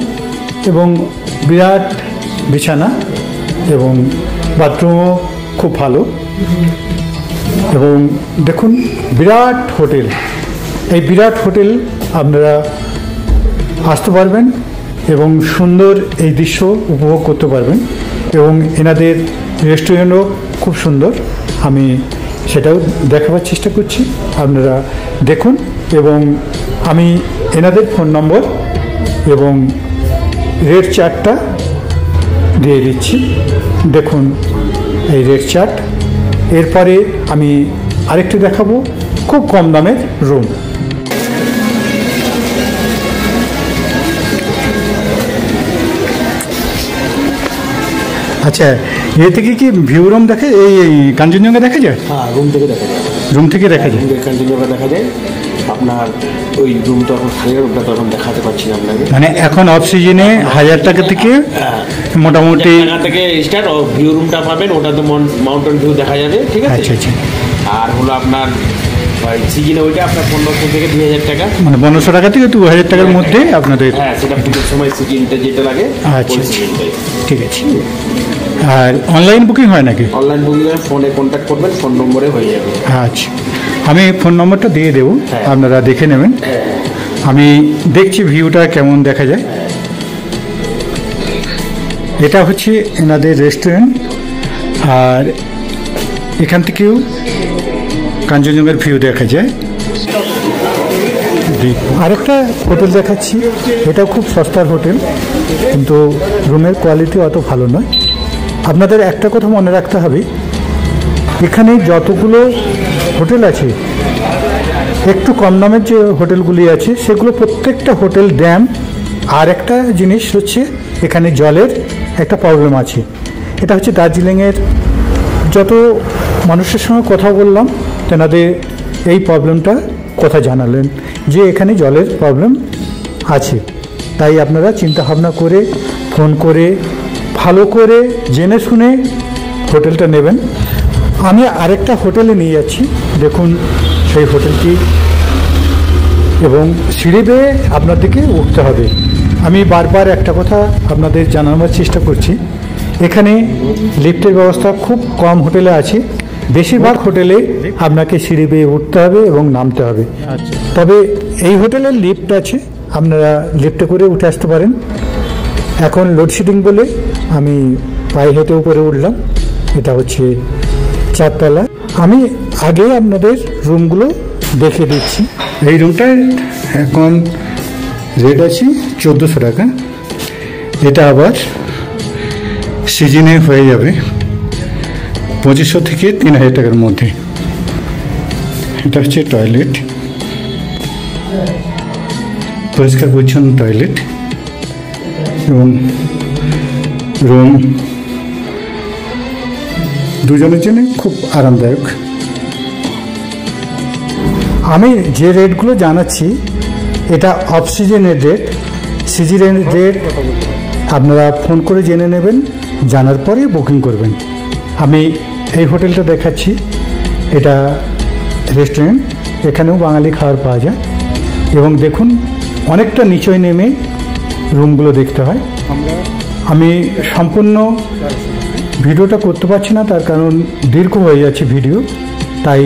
এবং বিরাট বিছানা, এবং বাথরুমও খুব ভালো। এবং দেখুন, বিরাট হোটেল। এই বিরাট হোটেল আপনারা আসতে পারবেন এবং সুন্দর এই দৃশ্য উপভোগ করতে পারবেন। এবং এনাদের রেস্টুরেন্টও খুব সুন্দর, আমি সেটাও দেখাবার চেষ্টা করছি, আপনারা দেখুন। এবং আমি এনাদের ফোন নম্বর এবং রেট চার্টটা দিয়ে দিচ্ছি। দেখুন এই রেট চার্ট। এরপরে আমি আরেকটি দেখাবো খুব কম দামের রুম। আচ্ছা, এ থেকে কি ভিউ রুম দেখে, এই কাঞ্চনজঙ্ঘা দেখা যায়? হ্যাঁ, রুম থেকে দেখা যায়। রুম থেকে দেখা যায় কাঞ্চনজঙ্ঘা দেখা যায়। আপনার ওই রুম তো এখন খালি, রুমটা তো এখন দেখাতে পারছি না আপনাকে। মানে এখন অফ সিজনে 1000 টাকা থেকে মোটামুটি থেকে স্টার্ট ভিউ রুমটা পাবেন, ওটা তো মাউন্টেন ভিউ দেখা যাবে, ঠিক আছে? আচ্ছা আচ্ছা। আর হলো আপনার সিজনে ওইটা আপনার 1500 থেকে 2000 টাকা, মানে 1500 টাকা থেকে 2000 টাকার মধ্যে আপনাদের। হ্যাঁ, সেটা পুজোর সময় সিজনটা যেটা লাগে। আচ্ছা, ঠিক আছে। আর অনলাইন বুকিং হয় নাকি? অনলাইন বুকিং ফোনে কন্ট্যাক্ট করবেন, ফোন নম্বরে হয়ে যাবে। আচ্ছা, আমি ফোন নম্বরটা দিয়ে দেবো, আপনারা দেখে নেবেন। আমি দেখছি ভিউটা কেমন দেখা যায়। এটা হচ্ছে এনাদের রেস্টুরেন্ট, আর এখান থেকেও কাঞ্চনজঙ্ঘার ভিউ দেখা যায়। আরেকটা হোটেল দেখাচ্ছি, এটা খুব সস্তার হোটেল, কিন্তু রুমের কোয়ালিটি অত ভালো নয়। আপনাদের একটা কথা মনে রাখতে হবে, এখানে যতগুলো হোটেল আছে, একটু কম দামের যে হোটেলগুলি আছে সেগুলো প্রত্যেকটা হোটেল ড্যাম। আর একটা জিনিস হচ্ছে এখানে জলের একটা প্রবলেম আছে। এটা হচ্ছে দার্জিলিংয়ের যত মানুষের সঙ্গে কথা বললাম, তেনাদের এই প্রবলেমটা কথা জানালেন যে এখানে জলের প্রবলেম আছে। তাই আপনারা চিন্তা ভাবনা করে, ফোন করে, ভালো করে জেনে শুনে হোটেলটা নেবেন। আমি আরেকটা হোটেলে নিয়ে যাচ্ছি, দেখুন সেই হোটেলটি এবং সিঁড়ি বেয়ে আপনাদেরকে উঠতে হবে। আমি বারবার একটা কথা আপনাদের জানানোর চেষ্টা করছি, এখানে লিফটের ব্যবস্থা খুব কম হোটেলে আছে, বেশিরভাগ হোটেলে আপনাকে সিঁড়ি বেয়ে উঠতে হবে এবং নামতে হবে। তবে এই হোটেলের লিফট আছে, আপনারা লিফটে করে উঠে আসতে পারেন। এখন লোডশেডিং বলে আমি পায়ে হেঁটে উপরে উঠলাম, এটা হচ্ছে 4 তলা। আমি আগে আপনাদের রুমগুলো দেখে দিচ্ছি। এই রুমটায় এখন রেট আছে 1400 টাকা, এটা আবার সিজনে হয়ে যাবে 2500 থেকে 3000 টাকার মধ্যে। এটা হচ্ছে টয়লেট, পরিষ্কার পরিচ্ছন্ন টয়লেট এবং রুম দুজনের জন্য খুব আরামদায়ক। আমি যে রেটগুলো জানাচ্ছি এটা অফ সিজনের রেট, সিজনের রেট আপনারা ফোন করে জেনে নেবেন, জানার পরে বুকিং করবেন। আমি এই হোটেলটা দেখাচ্ছি, এটা রেস্টুরেন্ট, এখানেও বাঙালি খাবার পাওয়া যায় এবং দেখুন অনেকটা নিচয় নেমে রুমগুলো দেখতে হয়। আমি সম্পূর্ণ ভিডিওটা করতে পারছি না, তার কারণ দীর্ঘ হয়ে যাচ্ছে ভিডিও, তাই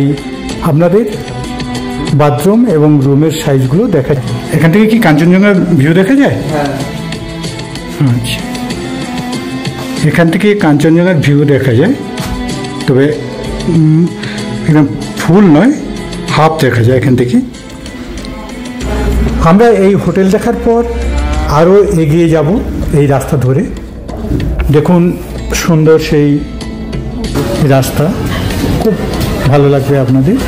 আপনাদের বাথরুম এবং রুমের সাইজগুলো দেখা যায়। এখান থেকে কি কাঞ্চনজঙ্ঘার ভিউ দেখা যায়? আচ্ছা, এখান থেকে কাঞ্চনজঙ্ঘার ভিউ দেখা যায়, তবে একদম ফুল নয়, হাফ দেখা যায় এখান থেকে। আমরা এই হোটেল দেখার পর আরও এগিয়ে যাব এই রাস্তা ধরে। দেখুন সুন্দর সেই রাস্তা, খুব ভালো লাগবে আপনাদের।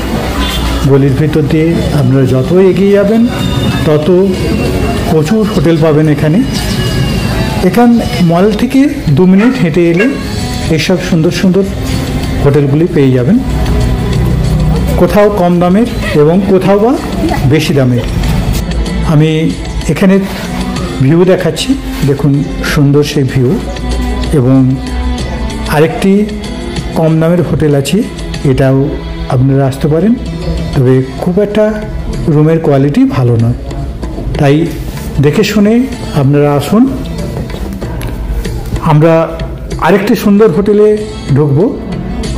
গলির ভিতর দিয়ে আপনারা যত এগিয়ে যাবেন তত প্রচুর হোটেল পাবেন এখানে। এখান মল থেকে 2 মিনিট হেঁটে এলে এইসব সুন্দর সুন্দর হোটেলগুলি পেয়ে যাবেন, কোথাও কম দামের এবং কোথাও বা বেশি দামের। আমি এখানে ভিউ দেখাচ্ছি, দেখুন সুন্দর সেই ভিউ। এবং আরেকটি কম দামের হোটেল আছে, এটাও আপনারা আসতে পারেন, তবে খুব একটা রুমের কোয়ালিটি ভালো নয়, তাই দেখে শুনে আপনারা আসুন। আমরা আরেকটি সুন্দর হোটেলে ঢুকবো,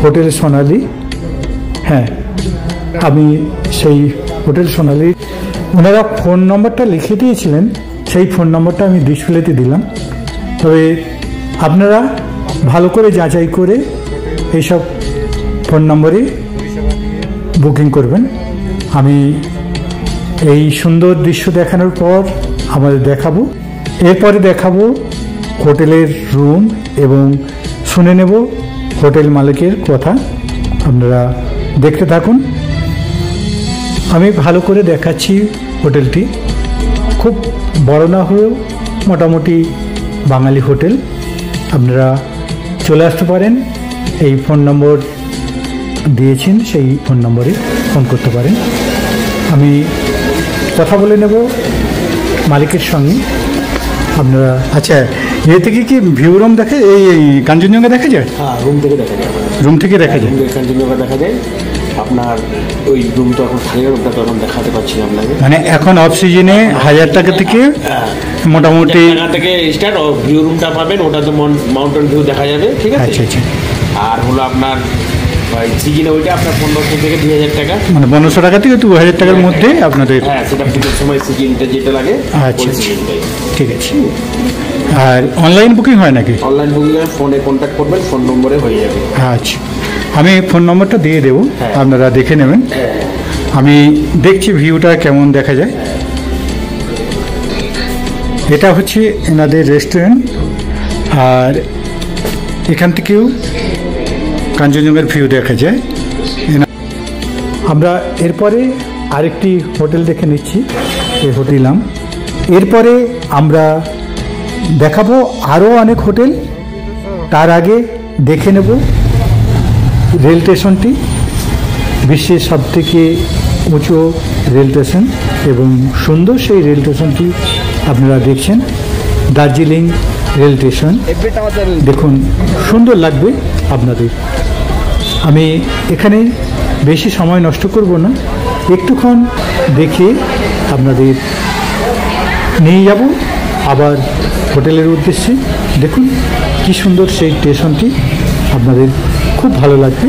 হোটেল সোনালি। হ্যাঁ, আমি সেই হোটেল সোনালি, ওনারা ফোন নম্বরটা লিখে দিয়েছিলেন, সেই ফোন নম্বরটা আমি ডিসপ্লেতে দিলাম। তবে আপনারা ভালো করে যাচাই করে এইসব ফোন নম্বরে বুকিং করবেন। আমি এই সুন্দর দৃশ্য দেখানোর পর আমাদের দেখাবো, এরপরে দেখাবো হোটেলের রুম এবং শুনে নেব হোটেল মালিকের কথা। আপনারা দেখতে থাকুন, আমি ভালো করে দেখাচ্ছি হোটেলটি। খুব বড় না হলেও মোটামুটি বাঙালি হোটেল। আপনারা চলে আসতে পারেন, এই ফোন নম্বর দিয়েছেন সেই ফোন নম্বরে ফোন করতে পারেন। আমি কথা বলে নেব মালিকের সঙ্গে। আপনারা আচ্ছা, এ থেকে কি ভিউ রুম দেখে, এই কাঞ্চনজঙ্ঘা দেখা যায়? হ্যাঁ, রুম থেকে দেখা যায়, রুম থেকে দেখা যায়, কাঞ্চনজঙ্ঘা দেখা যায়। আপনার ওই রুম তো এখন খালি, রুমটা তো এখন দেখাতে পাচ্ছি না আপনাকে। মানে এখন অফ সিজনে 1000 টাকা থেকে মোটামুটি থেকে স্টার্ট ভিউ রুমটা পাবেন, ওটা তো মাউন্টেন ভিউ দেখা যাবে, ঠিক আছে। আচ্ছা আচ্ছা। আর হলো আপনার সিজনে ওইটা আপনার 1500 থেকে 2000 টাকা, মানে 1500 টাকা থেকে 2000 টাকার মধ্যে আপনাদের। হ্যাঁ, সেটা পুজোর সময় সিজনটা যেটা লাগে। আচ্ছা, ঠিক আছে। আর অনলাইন বুকিং হয় নাকি? অনলাইন বুকিং ফোনে কন্ট্যাক্ট করবেন, ফোন নম্বরে হয়ে যাবে। আচ্ছা, আমি ফোন নম্বরটা দিয়ে দেবো, আপনারা দেখে নেবেন। আমি দেখছি ভিউটা কেমন দেখা যায়। এটা হচ্ছে এনাদের রেস্টুরেন্ট, আর এখান থেকেও কাঞ্চনজঙ্ঘার ভিউ দেখা যায়। আমরা এরপরে আরেকটি হোটেল দেখে নিচ্ছি, এই হোটেলাম। এরপরে আমরা দেখাবো আরও অনেক হোটেল, তার আগে দেখে নেব রেল স্টেশনটি। বিশ্বের সবথেকে উঁচু রেল স্টেশন এবং সুন্দর সেই রেল স্টেশনটি আপনারা দেখছেন, দার্জিলিং রেল স্টেশন। দেখুন সুন্দর লাগবে আপনাদের। আমি এখানে বেশি সময় নষ্ট করব না, একটুক্ষণ দেখে আপনাদের নিয়ে যাব আবার হোটেলের উদ্দেশ্যে। দেখুন কি সুন্দর সেই স্টেশনটি, আপনাদের খুব ভালো লাগবে।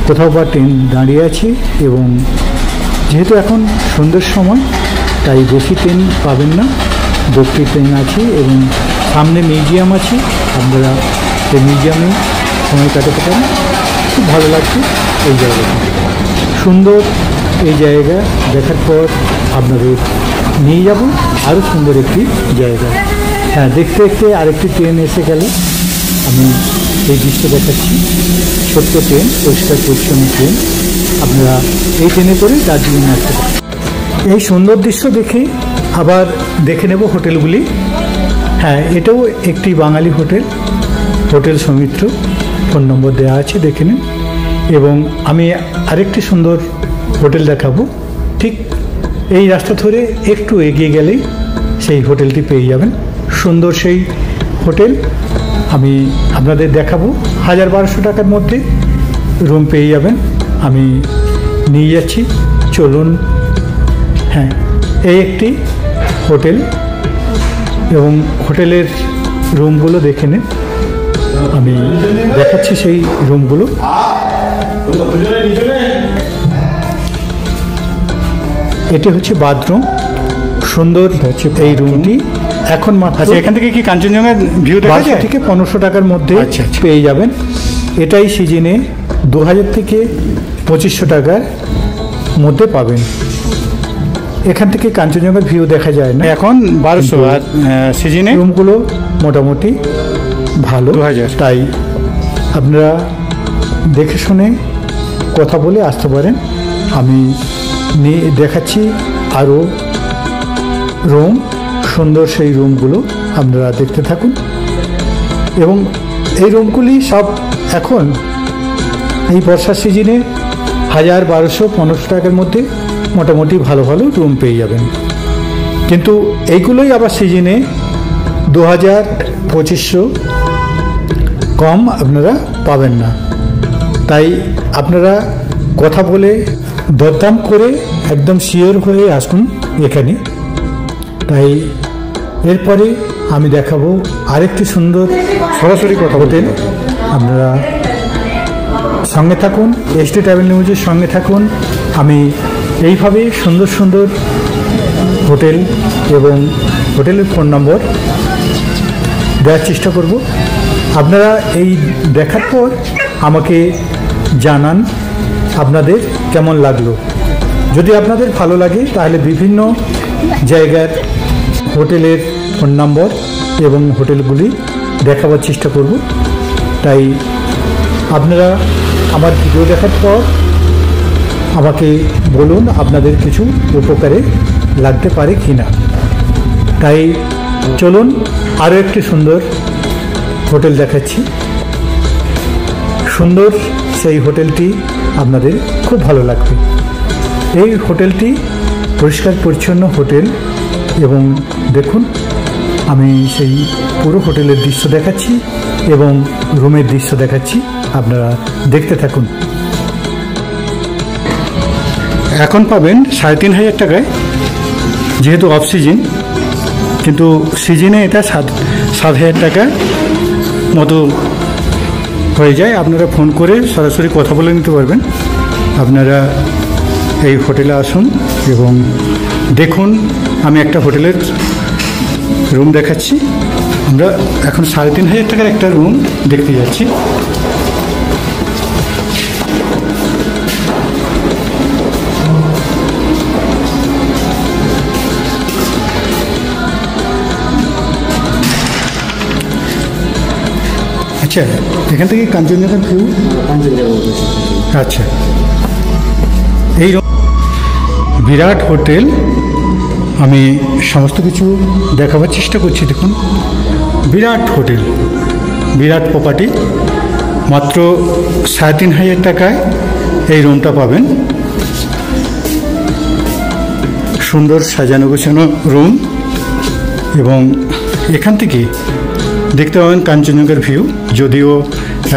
কোথাও বা ট্রেন দাঁড়িয়ে আছে এবং যেহেতু এখন সন্ধ্যের সময় তাই বেশি ট্রেন পাবেন না, 2টি ট্রেন আছে এবং সামনে মিউজিয়াম আছে, আপনারা এই মিউজিয়ামে সময় কাটাতে পারেন। খুব ভালো লাগছে এই জায়গাটা, সুন্দর এই জায়গা দেখার পর আপনাদের নিয়ে যাব আরও সুন্দর একটি জায়গা। হ্যাঁ, দেখতে দেখতে আরেকটি ট্রেন এসে গেল, আমি এই দৃশ্য দেখাচ্ছি। ছোট্ট ট্রেন, পরিষ্কার পরিচ্ছন্ন ট্রেন, আপনারা এই ট্রেনে করে দার্জিলিং আসতে পারেন। এই সুন্দর দৃশ্য দেখে আবার দেখে নেব হোটেলগুলি। হ্যাঁ, এটাও একটি বাঙালি hotel, hotel Soumitra, phone number দেওয়া আছে, দেখে নিন। এবং আমি আরেকটি সুন্দর হোটেল দেখাবো, ঠিক এই রাস্তা ধরে একটু এগিয়ে গেলেই সেই হোটেলটি পেয়ে যাবেন। সুন্দর সেই হোটেল আমি আপনাদের দেখাবো, 1000-1200 টাকার মধ্যে রুম পেয়ে যাবেন। আমি নিয়ে যাচ্ছি, চলুন। হ্যাঁ, এই একটি হোটেল এবং হোটেলের রুমগুলো দেখে নিন, আমি দেখাচ্ছি সেই রুমগুলো। এটি হচ্ছে বাথরুম, সুন্দর হচ্ছে এই রুমটি। এখন মাত্র এখান থেকে কি কাঞ্চনজঙ্ঘার ভিউ দেখা যায়? থেকে 1500 টাকার মধ্যে পেয়ে যাবেন। এটাই সিজনে 2000 থেকে 2500 টাকার মধ্যে পাবেন। এখান থেকে কাঞ্চনজঙ্ঘার ভিউ দেখা যায় না, এখন 1200, আর সিজনে রুমগুলো মোটামুটি ভালো, 2000। তাই আপনারা দেখে শুনে কথা বলে আসতে পারেন। আমি নিয়ে দেখাচ্ছি আরও রুম, সুন্দর সেই রুমগুলো আপনারা দেখতে থাকুন। এবং এই রুমগুলি সব এখন এই বর্ষার সিজনে 1000-1200-1500 টাকার মধ্যে মোটামুটি ভালো ভালো রুম পেয়ে যাবেন। কিন্তু এইগুলোই আবার সিজনে 2000-2500 কম আপনারা পাবেন না। তাই আপনারা কথা বলে দরদাম করে একদম শিওর হয়ে আসুন এখানে। তাই এরপরে আমি দেখাবো আরেকটি সুন্দর সরাসরি কথা হোটেল, আপনারা সঙ্গে থাকুন, এসটি ট্রাভেল নিউজের সঙ্গে থাকুন। আমি এইভাবে সুন্দর সুন্দর হোটেল এবং হোটেলের ফোন নম্বর দেওয়ার চেষ্টা করব। আপনারা এই দেখার পর আমাকে জানান আপনাদের কেমন লাগলো। যদি আপনাদের ভালো লাগে তাহলে বিভিন্ন জায়গার হোটেলের ফোন নম্বর এবং হোটেলগুলি দেখাবার চেষ্টা করব। তাই আপনারা আমার ভিডিও দেখার পর আমাকে বলুন আপনাদের কিছু উপকারে লাগতে পারে কি না। তাই চলুন আরও একটি সুন্দর হোটেল দেখাচ্ছি। সুন্দর সেই হোটেলটি আপনাদের খুব ভালো লাগবে। এই হোটেলটি পরিষ্কার পরিচ্ছন্ন হোটেল এবং দেখুন আমি সেই পুরো হোটেলের দৃশ্য দেখাচ্ছি এবং রুমের দৃশ্য দেখাচ্ছি, আপনারা দেখতে থাকুন। এখন পাবেন 3500 টাকায়, যেহেতু অফ সিজন, কিন্তু সিজনে এটা 7000 টাকার মতো হয়ে যায়। আপনারা ফোন করে সরাসরি কথা বলে নিতে পারবেন। আপনারা এই হোটেলে আসুন এবং দেখুন। আমি একটা হোটেলের রুম দেখাচ্ছি। আমরা এখন 3500 টাকার একটা রুম দেখতে যাচ্ছি। আচ্ছা, এখান থেকে কাঞ্চনজঙ্ঘার ভিউ, আচ্ছা এই বিরাট হোটেল, আমি সমস্ত কিছু দেখাবার চেষ্টা করছি। দেখুন বিরাট হোটেল, বিরাট প্রপার্টি, মাত্র 3500 টাকায় এই রুমটা পাবেন। সুন্দর সাজানো গোছানো রুম এবং এখান থেকে দেখতে পাবেন কাঞ্চনজঙ্ঘার ভিউ। যদিও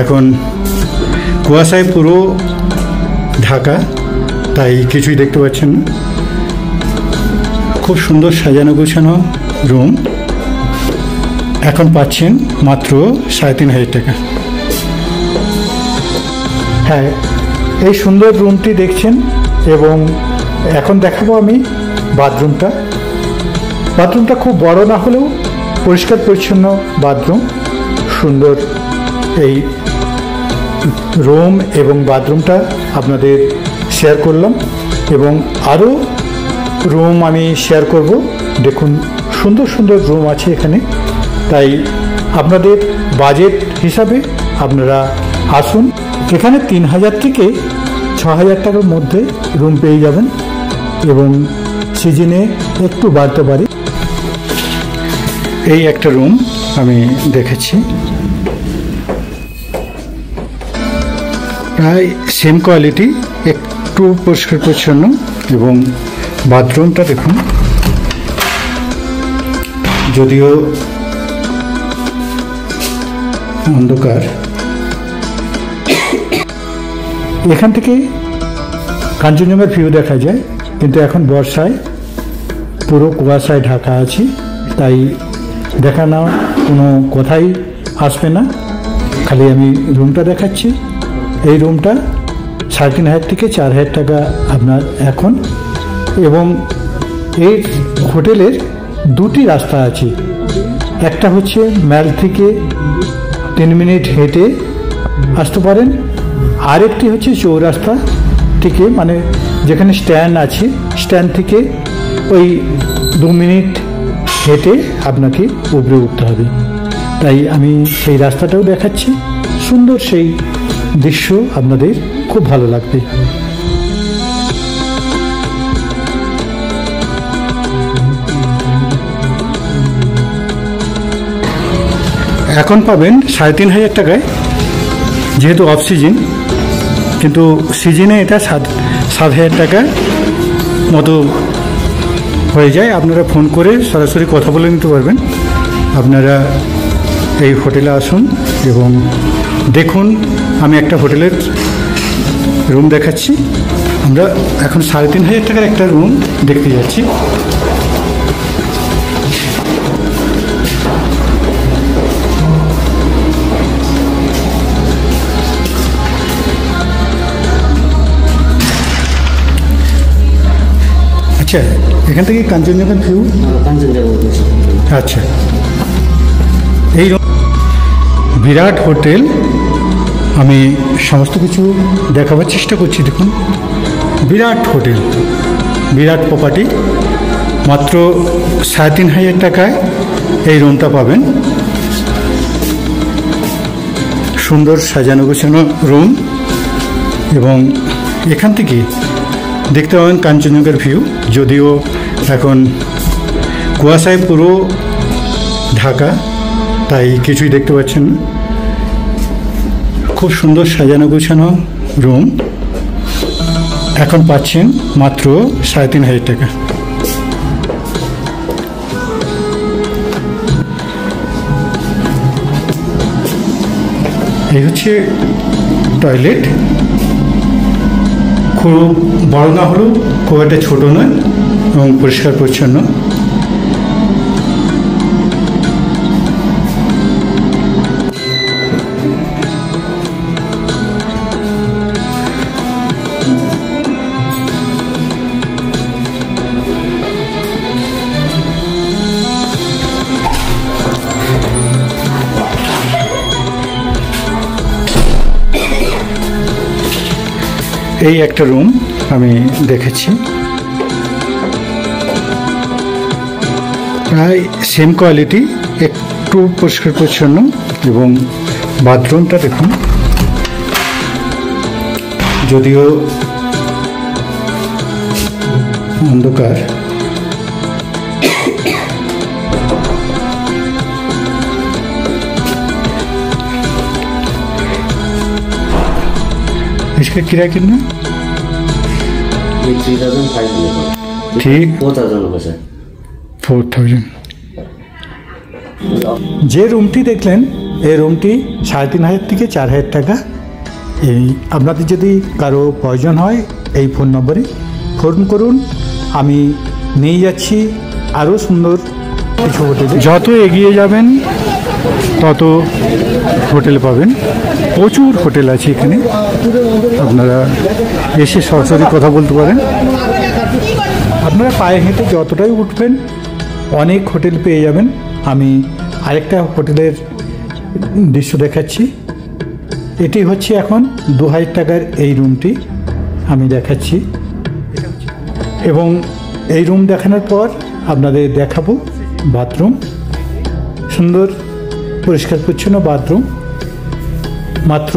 এখন কুয়াশায় পুরো ঢাকা, তাই কিছুই দেখতে পাচ্ছেন না। খুব সুন্দর সাজানো গোছানো রুম এখন পাচ্ছেন মাত্র 3,500 টাকা। হ্যাঁ, এই সুন্দর রুমটি দেখছেন এবং এখন দেখাবো আমি বাথরুমটা। বাথরুমটা খুব বড় না হলেও পরিষ্কার পরিচ্ছন্ন বাথরুম। সুন্দর এই রুম এবং বাথরুমটা আপনাদের শেয়ার করলাম এবং আরও রুম আমি শেয়ার করব। দেখুন সুন্দর সুন্দর রুম আছে এখানে, তাই আপনাদের বাজেট হিসাবে আপনারা আসুন। এখানে 3,000 থেকে 6,000 টাকার মধ্যে রুম পেয়ে যাবেন এবং সিজনে একটু বাড়তে পারে। এই একটা রুম আমি দেখেছি, প্রায় সেম কোয়ালিটি, একটু পরিষ্কার পরিচ্ছন্ন এবং বাথরুমটা দেখুন, যদিও অন্ধকার। এখান থেকে কাঞ্চনজঙ্ঘার ভিউ দেখা যায়, কিন্তু এখন বর্ষায় পুরো কুয়াশায় ঢাকা আছে, তাই দেখানো কোনো কথাই আসবে না। খালি আমি রুমটা দেখাচ্ছি। এই রুমটা 3,500 থেকে 4,000 টাকা আপনার এখন। এবং এই হোটেলের দুটি রাস্তা আছে, একটা হচ্ছে ম্যাল থেকে 3 মিনিট হেঁটে আসতে পারেন, আরেকটি হচ্ছে চৌরাস্তা থেকে, মানে যেখানে স্ট্যান্ড আছে স্ট্যান্ড থেকে ওই 2 মিনিট হেঁটে আপনাকে উপরে উঠতে হবে। তাই আমি সেই রাস্তাটাও দেখাচ্ছি। সুন্দর সেই দৃশ্য আপনাদের খুব ভালো লাগবে। এখন পাবেন 3,500 টাকায়, যেহেতু অফ সিজন, কিন্তু সিজনে এটা 7,000 টাকার মতো হয়ে যায়। আপনারা ফোন করে সরাসরি কথা বলে নিতে পারবেন। আপনারা এই হোটেলে আসুন এবং দেখুন। আমি একটা হোটেলের রুম দেখাচ্ছি। আমরা এখন 3,500 টাকার একটা রুম দেখতে যাচ্ছি। আচ্ছা, এখান থেকে কাঞ্চনজঙ্ঘার ভিউ। আচ্ছা, এই বিরাট হোটেল, আমি সমস্ত কিছু দেখাবার চেষ্টা করছি। দেখুন, বিরাট হোটেল, বিরাট প্রপার্টি, মাত্র 3,500 টাকায় এই রুমটা পাবেন। সুন্দর সাজানো গোছানো রুম এবং এখান থেকে দেখতে পাবেন কাঞ্চনজঙ্ঘার ভিউ, যদিও এখন কুয়াশায় পুরো ঢাকা, তাই কিছুই দেখতে পাচ্ছেন না। খুব সুন্দর সাজানো গোছানো রুম এখন পাচ্ছেন মাত্র 3,500 টাকা। এই হচ্ছে টয়লেট, খুব বড় না হলেও খুব একটা ছোট নয় এবং পরিষ্কার পরিচ্ছন্ন। এই একটা রুম আমি দেখেছি, প্রায় সেম কোয়ালিটি, একটু পরিষ্কার পরিচ্ছন্ন এবং বাথরুমটা দেখুন, যদিও অন্ধকার। इसका किराया कितना? 3,500 ठीक, 4,000 रुपये सर। 4,000। যে রুমটি দেখলেন এই রুমটি 3,500 থেকে 4,000 টাকা। এই আপনাদের যদি কারো প্রয়োজন হয় এই ফোন নম্বরে ফোন করুন, আমি নিয়ে যাচ্ছি আরও সুন্দর কিছু হোটেলে। যত এগিয়ে যাবেন তত হোটেল পাবেন, প্রচুর হোটেল আছে এখানে, আপনারা এসে সরাসরি কথা বলতে পারেন। আপনারা পায়ে হেঁটে যতটাই উঠবেন অনেক হোটেল পেয়ে যাবেন। আমি আরেকটা হোটেলের দৃশ্য দেখাচ্ছি। এটি হচ্ছে এখন 2000 টাকার এই রুমটি আমি দেখাচ্ছি, এবং এই রুম দেখানোর পর আপনাদের দেখাবো বাথরুম। সুন্দর পরিষ্কার পরিচ্ছন্ন বাথরুম। মাত্র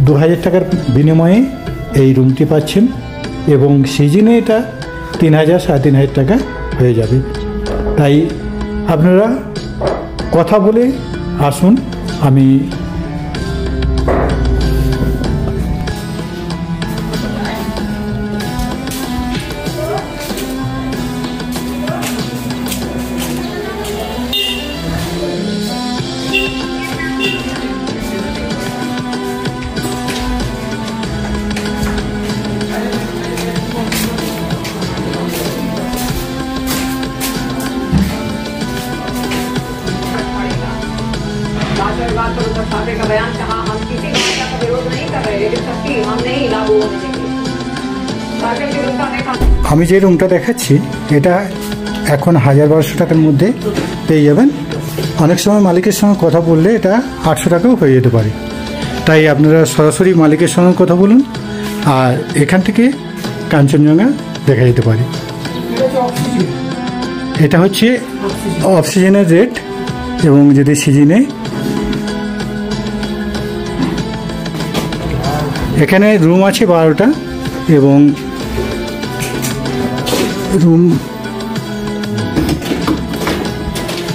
2000 টাকার বিনিময়ে এই রুমটি পাচ্ছেন, এবং সিজনে এটা 3000 3500 টাকা হয়ে যাবে। তাই আপনারা কথা বলে আসুন। আমি का बयान कहा, हम किसी भाषा का विरोध नहीं कर रहे, लेकिन सख्ती हम नहीं लागू होने देंगे। আমি যে রুমটা দেখাচ্ছি এটা এখন 1000-1200 টাকার মধ্যে পেয়ে যাবেন। অনেক সময় মালিকের সঙ্গে কথা বললে এটা 800 টাকাও হয়ে যেতে পারে। তাই আপনারা সরাসরি মালিকের সঙ্গে কথা বলুন, আর এখান থেকে কাঞ্চনজঙ্ঘা দেখা যেতে পারে। এটা হচ্ছে অক্সিজেনের রেট, এবং যদি সিজনে এখানে রুম আছে 12টা, এবং রুম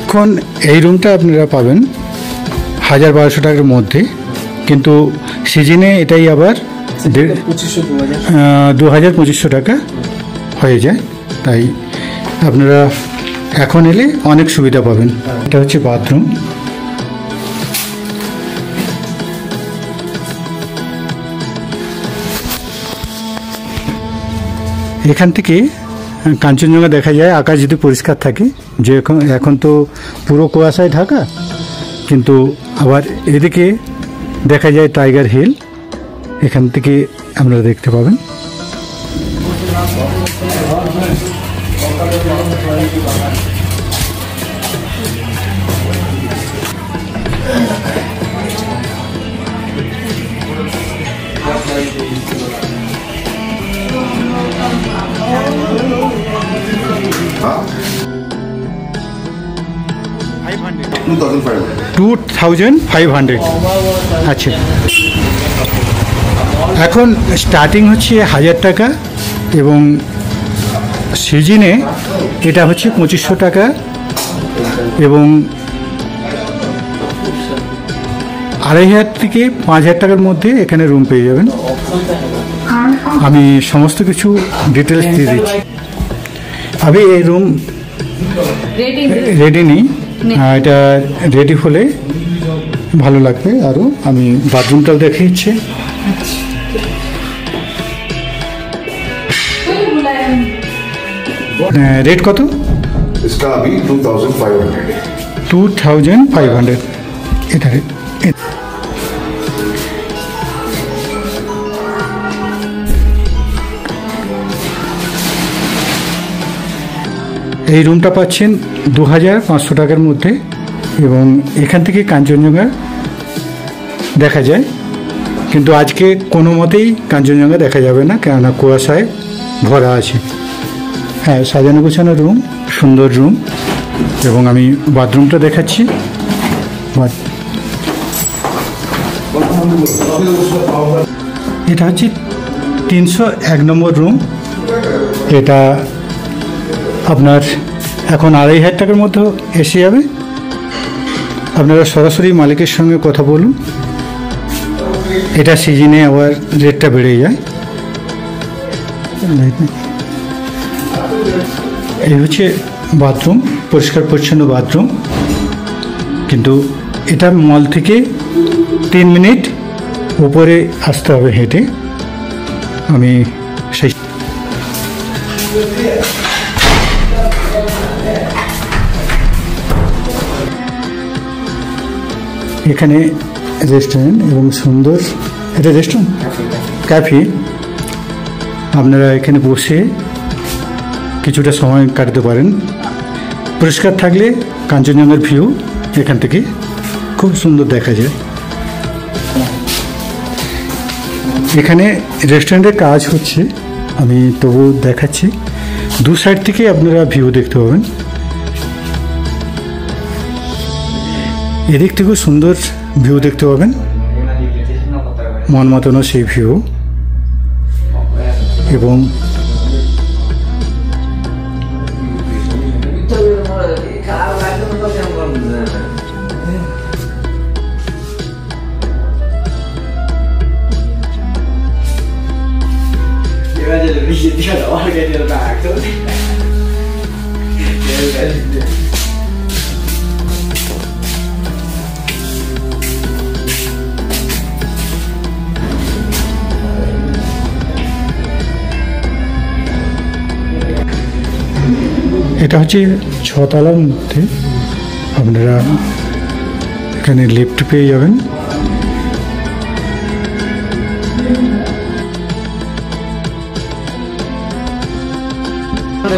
এখন এই রুমটা আপনারা পাবেন 1000-1200 টাকার মধ্যে, কিন্তু সিজনে এটাই আবার 2000-2500 টাকা হয়ে যায়। তাই আপনারা এখন এলে অনেক সুবিধা পাবেন। এটা হচ্ছে বাথরুম। এখান থেকে কাঞ্চনজঙ্ঘা দেখা যায়, আকাশ যদি পরিষ্কার থাকে। যে এখন তো পুরো কুয়াশায় ঢাকা, কিন্তু আবার এদিকে দেখা যায় টাইগার হিল, এখান থেকে আপনারা দেখতে পাবেন। $2500। আচ্ছা, এখন স্টার্টিং হচ্ছে 1000 টাকা, এবং সিজনে এটা হচ্ছে 2500 টাকা, এবং 2500 থেকে 5000 টাকার মধ্যে এখানে রুম পেয়ে যাবেন। আমি সমস্ত কিছু ডিটেলস দিয়ে দিচ্ছি। আমি এই রুম রেডি নেই, এটা রেডি হলে ভালো লাগবে আরও। আমি বাথরুমটাও দেখিয়েছি। রেট কত? इसका अभी 2500। 2500 এটা রেট। এই রুমটা পাচ্ছেন 2500 টাকার মধ্যে, এবং এখান থেকে কাঞ্চনজঙ্ঘা দেখা যায়। কিন্তু আজকে কোনো মতেই কাঞ্চনজঙ্ঘা দেখা যাবে না, কেননা কুয়াশায় ভরা আছে। হ্যাঁ, সাজানো গোছানো রুম, সুন্দর রুম, এবং আমি বাথরুমটা দেখাচ্ছি। এটা হচ্ছে 301 নম্বর রুম। এটা আপনার এখন 2500 টাকার মধ্যে এসে যাবে। আপনারা সরাসরি মালিকের সঙ্গে কথা বলুন। এটা সিজনে আবার রেটটা বেড়ে যায়। এই হচ্ছে বাথরুম, পরিষ্কার পরিচ্ছন্ন বাথরুম, কিন্তু এটা মল থেকে 3 মিনিট উপরে আসতে হবে হেঁটে। আমি সেই এখানে রেস্টুরেন্ট এবং সুন্দর, এটা রেস্টুরেন্ট ক্যাফে, আপনারা এখানে বসে কিছুটা সময় কাটাতে পারেন। পরিষ্কার থাকলে কাঞ্চনজঙ্ঘার ভিউ এখান থেকে খুব সুন্দর দেখা যায়। এখানে রেস্টুরেন্টের কাজ হচ্ছে, আমি তবু দেখাচ্ছি। দু সাইড থেকে আপনারা ভিউ দেখতে পাবেন। এদিক থেকেও সুন্দর ভিউ দেখতে পাবেন, মন মাতানো সেই ভিউ। এবং এটা হচ্ছে 6 তলার মধ্যে, আপনারা এখানে লিফট পেয়ে যাবেন।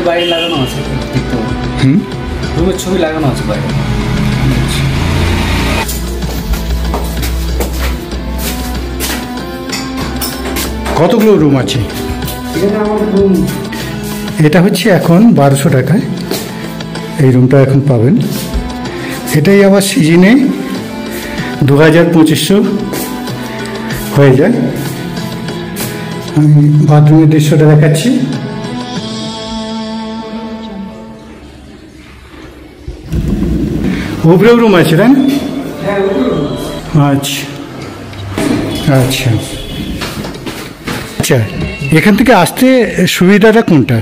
বাইরে লাগানো আছে, দেখতে পাবেন রুমের ছবি লাগানো আছে বাইরে। কতগুলো রুম আছে? এটা হচ্ছে এখন 1200 টাকায় এই রুমটা এখন পাবেন। এটাই আবার সিজনে 2000-2500 হয়ে যায়। আমি বাথরুমের দৃশ্যটা দেখাচ্ছি। উপরেও রুম আছে, তাই না? আচ্ছা আচ্ছা আচ্ছা। এখান থেকে আসতে সুবিধাটা কোনটা?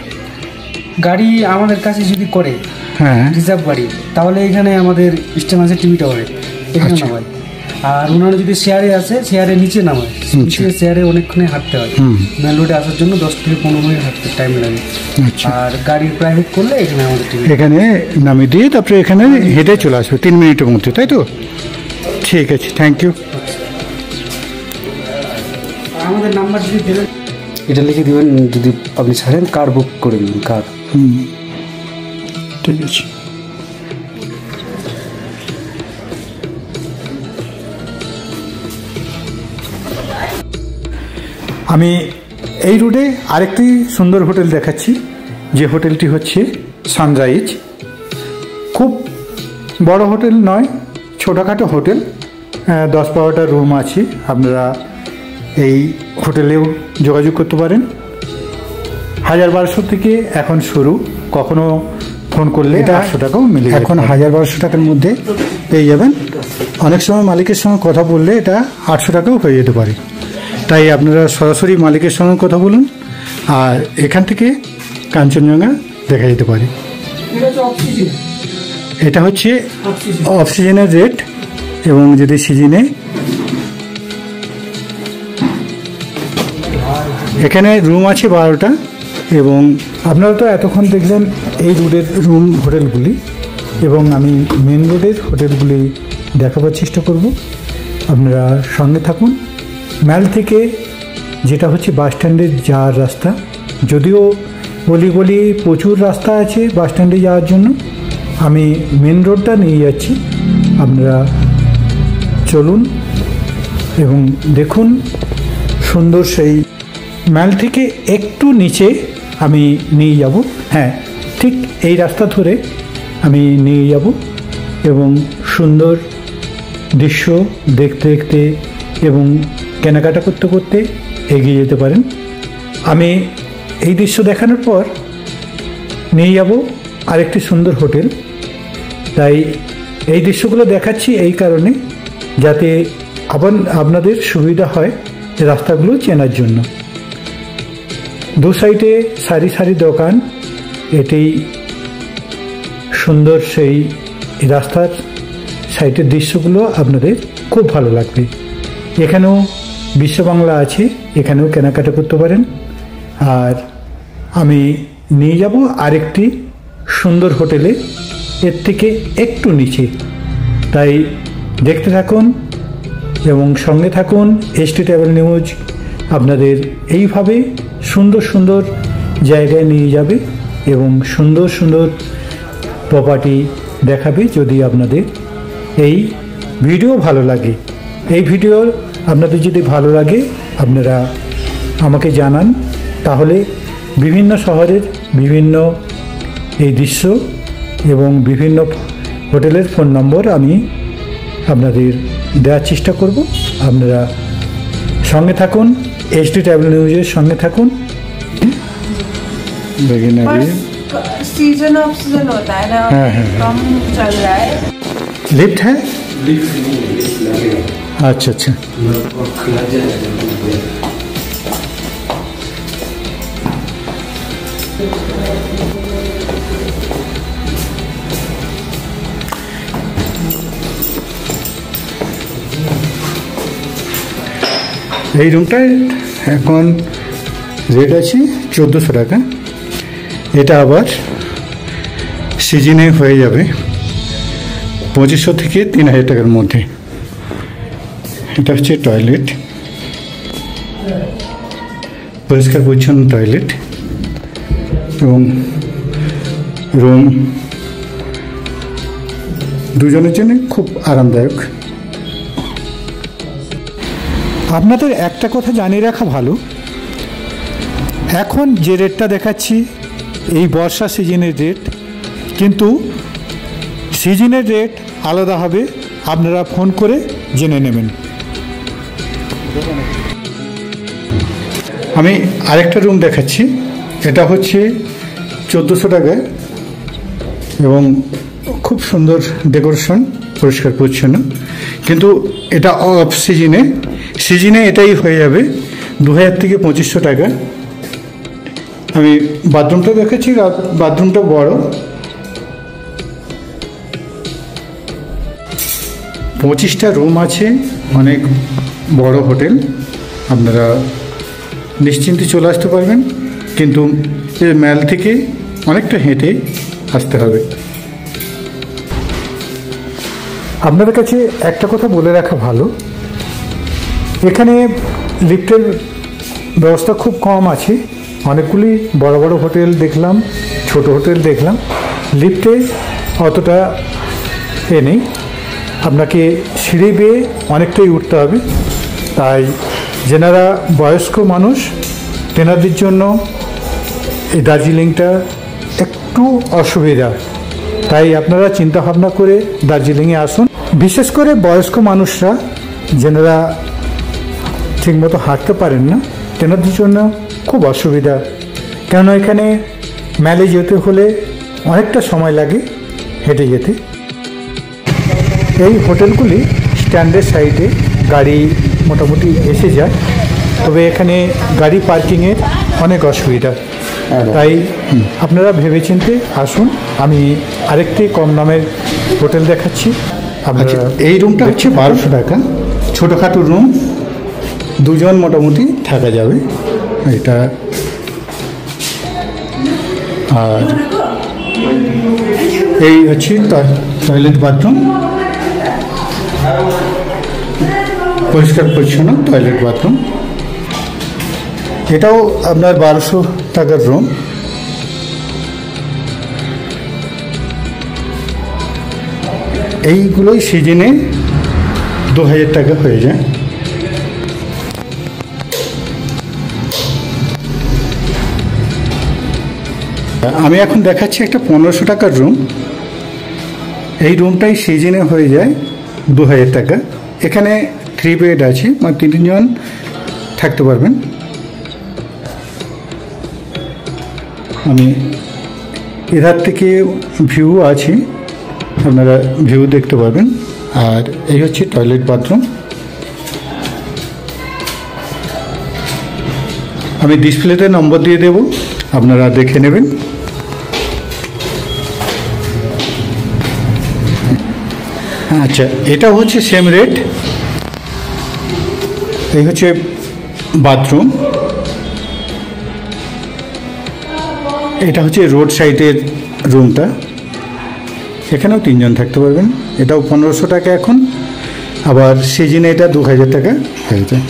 গাড়ি আমাদের কাছে যদি করে হ্যাঁ, রিজার্ভ গাড়ি, তাহলে এখানে আমাদের স্টেশন টিভি টাওয়ারে এখানে নামায়। আর ওনারা যদি শেয়ারে আসে, শেয়ারে নিচে নামায়। শেয়ারে অনেকক্ষণ হাঁটতে হয়, মেন রোডে আসার জন্য 10 থেকে 15 মিনিট হাঁটতে টাইম লাগে। আর গাড়ির প্রাইভেট করলে এখানে আমাদের টিভি এখানে নামিয়ে দিয়ে তারপরে এখানে হেঁটে চলে আসবে 3 মিনিটের মধ্যে, তাই তো? ঠিক আছে, থ্যাংক ইউ। আমাদের নাম্বার যদি দেবেন, এটা লিখে দেবেন, যদি আপনি ছাড়েন কার বুক করে দিন, কার। ঠিক আছে। আমি এই রুটে আরেকটি সুন্দর হোটেল দেখাচ্ছি, যে হোটেলটি হচ্ছে সানরাইজ। খুব বড় হোটেল নয়, ছোটোখাটো হোটেল, 10-12টা রুম আছে। আপনারা এই হোটেলেও যোগাযোগ করতে পারেন। 1000-1200 থেকে এখন শুরু, কখনো ফোন করলে এটা 800 টাকাও মিলে। এখন 1000-1200 টাকার মধ্যে পেয়ে যাবেন। অনেক সময় মালিকের সঙ্গে কথা বললে এটা 800 টাকাও হয়ে যেতে পারে। তাই আপনারা সরাসরি মালিকের সঙ্গে কথা বলুন, আর এখান থেকে কাঞ্চনজঙ্ঘা দেখা যেতে পারে। এটা হচ্ছে অফ সিজনের রেট, এবং যদি সিজনে এখানে রুম আছে 12টা। এবং আপনারা তো এতক্ষণ দেখলেন এই রোডের রুম হোটেলগুলি, এবং আমি মেন রোডের হোটেলগুলি দেখাবার চেষ্টা করব। আপনারা সঙ্গে থাকুন। ম্যাল থেকে যেটা হচ্ছে বাস স্ট্যান্ডে যাওয়ার রাস্তা, যদিও গলি প্রচুর রাস্তা আছে বাস স্ট্যান্ডে যাওয়ার জন্য, আমি মেন রোডটা নিয়ে যাচ্ছি। আপনারা চলুন এবং দেখুন সুন্দর সেই ম্যাল থেকে একটু নিচে আমি নিয়ে যাব। হ্যাঁ, ঠিক এই রাস্তা ধরে আমি নিয়ে যাব, এবং সুন্দর দৃশ্য দেখতে দেখতে এবং কেনাকাটা করতে করতে এগিয়ে যেতে পারেন। আমি এই দৃশ্য দেখানোর পর নিয়ে যাব আরেকটি সুন্দর হোটেল। তাই এই দৃশ্যগুলো দেখাচ্ছি এই কারণে, যাতে আপনাদের সুবিধা হয় রাস্তাগুলো চেনার জন্য। দু সাইডে সারি সারি দোকান, এটি সুন্দর সেই রাস্তার সাইডের দৃশ্যগুলো আপনাদের খুব ভালো লাগবে। এখানেও বিশ্ব বাংলা আছে, এখানেও কেনাকাটা করতে পারেন। আর আমি নিয়ে যাব আরেকটি সুন্দর হোটেলে এর থেকে একটু নিচে। তাই দেখতে থাকুন এবং সঙ্গে থাকুন। এসটি ট্রাভেল নিউজ আপনাদের এইভাবে সুন্দর সুন্দর জায়গায় নিয়ে যাবে এবং সুন্দর সুন্দর প্রপার্টি দেখাবে। যদি আপনাদের এই ভিডিও ভালো লাগে, এই ভিডিও আপনাদের যদি ভালো লাগে আপনারা আমাকে জানান, তাহলে বিভিন্ন শহরের বিভিন্ন এই দৃশ্য এবং বিভিন্ন হোটেলের ফোন নম্বর আমি আপনাদের দেওয়ার চেষ্টা করব। আপনারা সঙ্গে থাকুন, এসডি ট্রাভেল নিউজের সঙ্গে থাকুন। सीजन ऑफ सीजन होता है ना, कम चल रहा है। लिफ्ट है? अच्छा अच्छा। এই রুমটায় এখন রেট আছে 1400 টাকা। এটা আবার সিজনে হয়ে যাবে 2500 থেকে 3000 টাকার মধ্যে। এটা হচ্ছে টয়লেট, পরিষ্কার পরিচ্ছন্ন টয়লেট এবং রুম দুজনের জন্য খুব আরামদায়ক। আপনাদের একটা কথা জানিয়ে রাখা ভালো, এখন যে রেটটা দেখাচ্ছি এই বর্ষা সিজনের রেট, কিন্তু সিজনের রেট আলাদা হবে, আপনারা ফোন করে জেনে নেবেন। আমি আরেকটা রুম দেখাচ্ছি, এটা হচ্ছে 1400 টাকায় এবং খুব সুন্দর ডেকোরেশন, পরিষ্কার পরিচ্ছন্ন, কিন্তু এটা অফ সিজনে, সিজনে এটাই হয়ে যাবে 2000 থেকে 2500 টাকা। আমি বাথরুমটা দেখাচ্ছি, বাথরুমটা বড়, 25টা রুম আছে, অনেক বড় হোটেল। আপনারা নিশ্চিন্তে চলে আসতে পারবেন, কিন্তু এই ম্যাল থেকে অনেকটা হেঁটে আসতে হবে। আপনাদের কাছে একটা কথা বলে রাখা ভালো, এখানে লিফটের ব্যবস্থা খুব কম আছে। অনেকগুলি বড় বড় হোটেল দেখলাম, ছোট হোটেল দেখলাম, লিফটে অতটা নেই, আপনাকে সিঁড়ি বেয়ে অনেকটাই উঠতে হবে। তাই যেনারা বয়স্ক মানুষ তেনাদের জন্য এই দার্জিলিংটা একটু অসুবিধা, তাই আপনারা চিন্তা ভাবনা করে দার্জিলিংয়ে আসুন। বিশেষ করে বয়স্ক মানুষরা যেনারা ঠিকমতো হাঁটতে পারেন না, তেনাদের জন্য খুব অসুবিধা, কেন এখানে ম্যালে যেতে হলে অনেকটা সময় লাগে হেঁটে যেতে। এই হোটেলগুলি স্ট্যান্ডের সাইডে গাড়ি মোটামুটি এসে যায়, তবে এখানে গাড়ি পার্কিংয়ের অনেক অসুবিধা, তাই আপনারা ভেবেচিন্তে আসুন। আমি আরেকটি কম দামের হোটেল দেখাচ্ছি। আপনারা এই রুমটা হচ্ছে 1200 টাকা, ছোটোখাটো রুম, দুজন মোটামুটি থাকা যাবে এটা। আর এই হচ্ছে টয়লেট বাথরুম, পরিষ্কার পরিচ্ছন্ন টয়লেট বাথরুম। এটাও আপনার 1200 টাকার রুম। এইগুলোই সিজনে 2000 টাকা হয়ে যায়। আমি এখন দেখাচ্ছি একটা 1500 টাকার রুম। এই রুমটাই সিজনে হয়ে যায় 2000 টাকা। এখানে 3 বেড আছে, মানে 3 জন থাকতে পারবেন। আমি এধার থেকে ভিউ আছে, আপনারা ভিউ দেখতে পাবেন। আর এই হচ্ছে টয়লেট বাথরুম। আমি ডিসপ্লেতে নম্বর দিয়ে দেব, আপনারা দেখে নেবেন। আচ্ছা, এটা হচ্ছে সেম রেট। এই হচ্ছে বাথরুম, এটা হচ্ছে রোড সাইডের রুমটা, এখানেও 3 জন থাকতে পারবেন। এটাও 1500 টাকা এখন, আবার সিজনে এটা 2000 টাকা হয়ে যায়।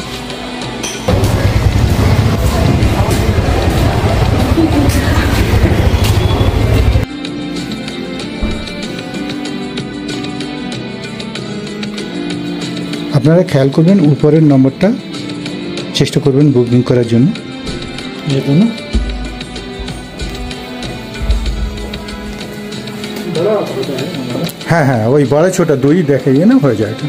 আপনারা খেয়াল করবেন উপরের নম্বরটা চেষ্টা করবেন বুকিং করার জন্য। হ্যাঁ হ্যাঁ, ওই বড় ছোট 2 দেখাইয়ে না হয়ে যায় এটা।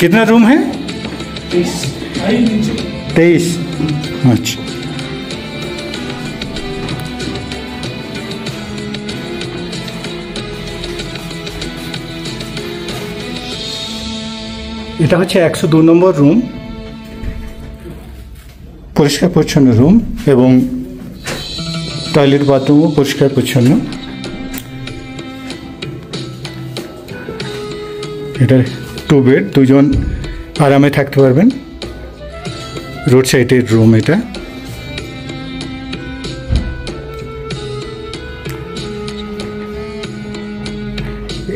कितना रूम है? 23। अच्छा, এটা হচ্ছে 102 নম্বর রুম, পরিষ্কার পরিচ্ছন্ন রুম এবং টয়লেট বাথরুমও পরিষ্কার পরিচ্ছন্ন। এটা 2 বেড, 2 জন আরামে থাকতে পারবেন। রোড সাইডের রুম এটা।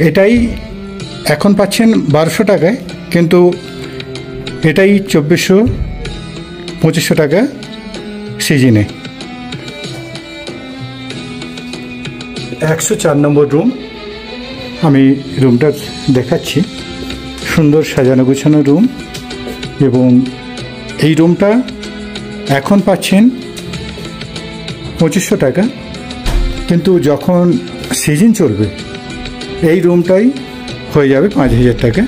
এটাই এখন পাচ্ছেন 1200 টাকায়, কিন্তু এটাই 2400-2500 টাকা সিজনে। 104 নম্বর রুম, আমি রুমটা দেখাচ্ছি। সুন্দর সাজানো গোছানো রুম, এবং এই রুমটা এখন পাচ্ছেন 2500 টাকা, কিন্তু যখন সিজন চলবে এই রুমটাই হয়ে যাবে 5000 টাকা।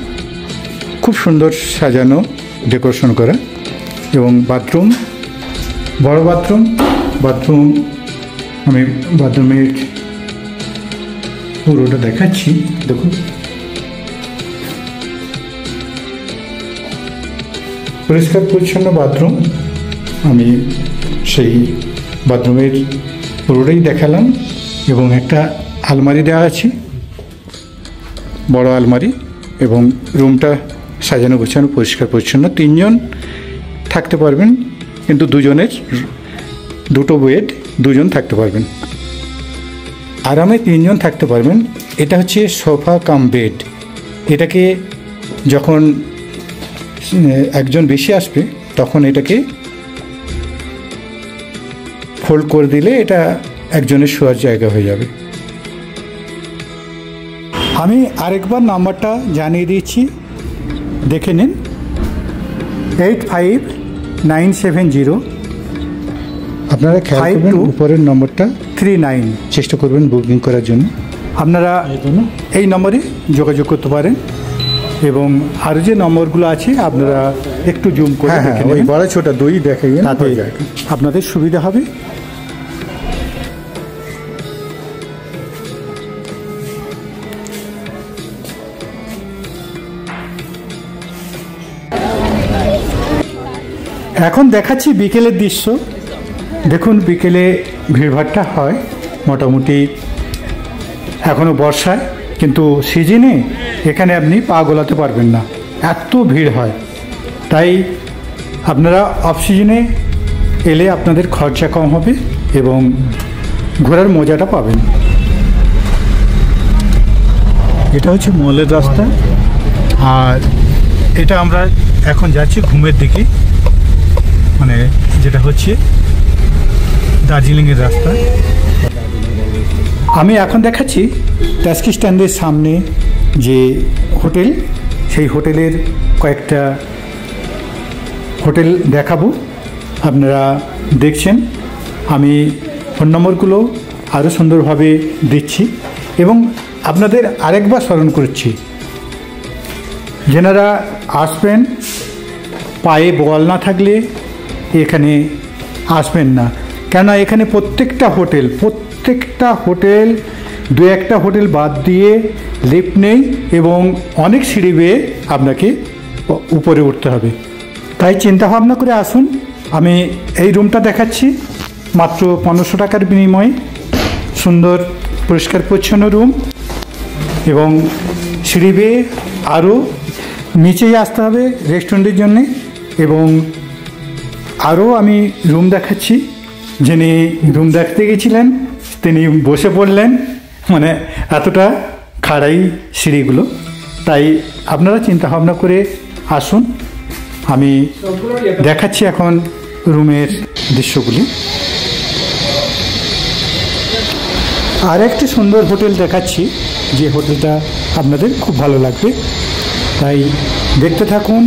খুব সুন্দর সাজানো, ডেকোরেশন করা, এবং বাথরুম, বড় বাথরুম আমি বাথরুমের পুরোটা দেখাচ্ছি। দেখুন, পরিষ্কার পরিচ্ছন্ন বাথরুম। আমি সেই বাথরুমের পুরোটাই দেখালাম, এবং একটা আলমারি দেওয়া আছে, বড় আলমারি, এবং রুমটা সাজানো গোছানো, পরিষ্কার পরিচ্ছন্ন। 3 জন থাকতে পারবেন, কিন্তু 2 জনের 2টো বেড, 2 জন থাকতে পারবেন আরামে, 3 জন থাকতে পারবেন। এটা হচ্ছে সোফা কাম বেড। এটাকে যখন একজন বেশি আসবে তখন এটাকে ফোল্ড করে দিলে এটা একজনের শোয়ার জায়গা হয়ে যাবে। আমি আরেকবার নাম্বারটা জানিয়ে দিচ্ছি, দেখে নিন। 85970। আপনারা খেয়াল করবেন উপরের নম্বরটা 39, চেষ্টা করবেন বুকিং করার জন্য। আপনারা এই নম্বরে যোগাযোগ করতে পারেন, এবং আর যে নম্বরগুলো আছে আপনারা একটু জুম করে ওই বড় ছোট 2 দেখাইয়ে তাতে আপনাদের সুবিধা হবে। এখন দেখাচ্ছি বিকেলের দৃশ্য। দেখুন, বিকেলে ভিড়ভাড়টা হয় মোটামুটি, এখনও বর্ষায়, কিন্তু সিজনে এখানে আপনি পা গোলাতে পারবেন না, এত ভিড় হয়। তাই আপনারা অফ সিজনে এলে আপনাদের খরচা কম হবে এবং ঘোরার মজাটা পাবেন। এটা হচ্ছে মলের রাস্তা, আর এটা আমরা এখন যাচ্ছি ঘুমের দিকে, মানে যেটা হচ্ছে দার্জিলিংয়ের রাস্তা। আমি এখন দেখাচ্ছি ট্যাক্সি স্ট্যান্ডের সামনে যে হোটেল, সেই হোটেলের কয়েকটা হোটেল দেখাবো। আপনারা দেখছেন, আমি ফোন নম্বরগুলো আরও সুন্দরভাবে দিচ্ছি, এবং আপনাদের আরেকবার স্মরণ করছি, যেনারা আসবেন পায়ে বল না থাকলে এখানে আসবেন না, কেননা এখানে প্রত্যেকটা হোটেল দু একটা হোটেল বাদ দিয়ে লিফট নেই এবং অনেক সিঁড়ি বেয়ে আপনাকে উপরে উঠতে হবে। তাই চিন্তা ভাবনা করে আসুন। আমি এই রুমটা দেখাচ্ছি মাত্র 1500 টাকার বিনিময়ে। সুন্দর পরিষ্কার পরিচ্ছন্ন রুম এবং সিঁড়ি বেয়ে আরও নিচেই আসতে হবে রেস্টুরেন্টের জন্যে। এবং আরও আমি রুম দেখাচ্ছি, যিনি রুম দেখতে গেছিলেন তিনি বসে পড়লেন, মানে এতটা খাড়াই সিঁড়িগুলো। তাই আপনারা চিন্তা ভাবনা করে আসুন। আমি দেখাচ্ছি এখন রুমের দৃশ্যগুলি। আর একটি সুন্দর হোটেল দেখাচ্ছি, যে হোটেলটা আপনাদের খুব ভালো লাগবে। তাই দেখতে থাকুন,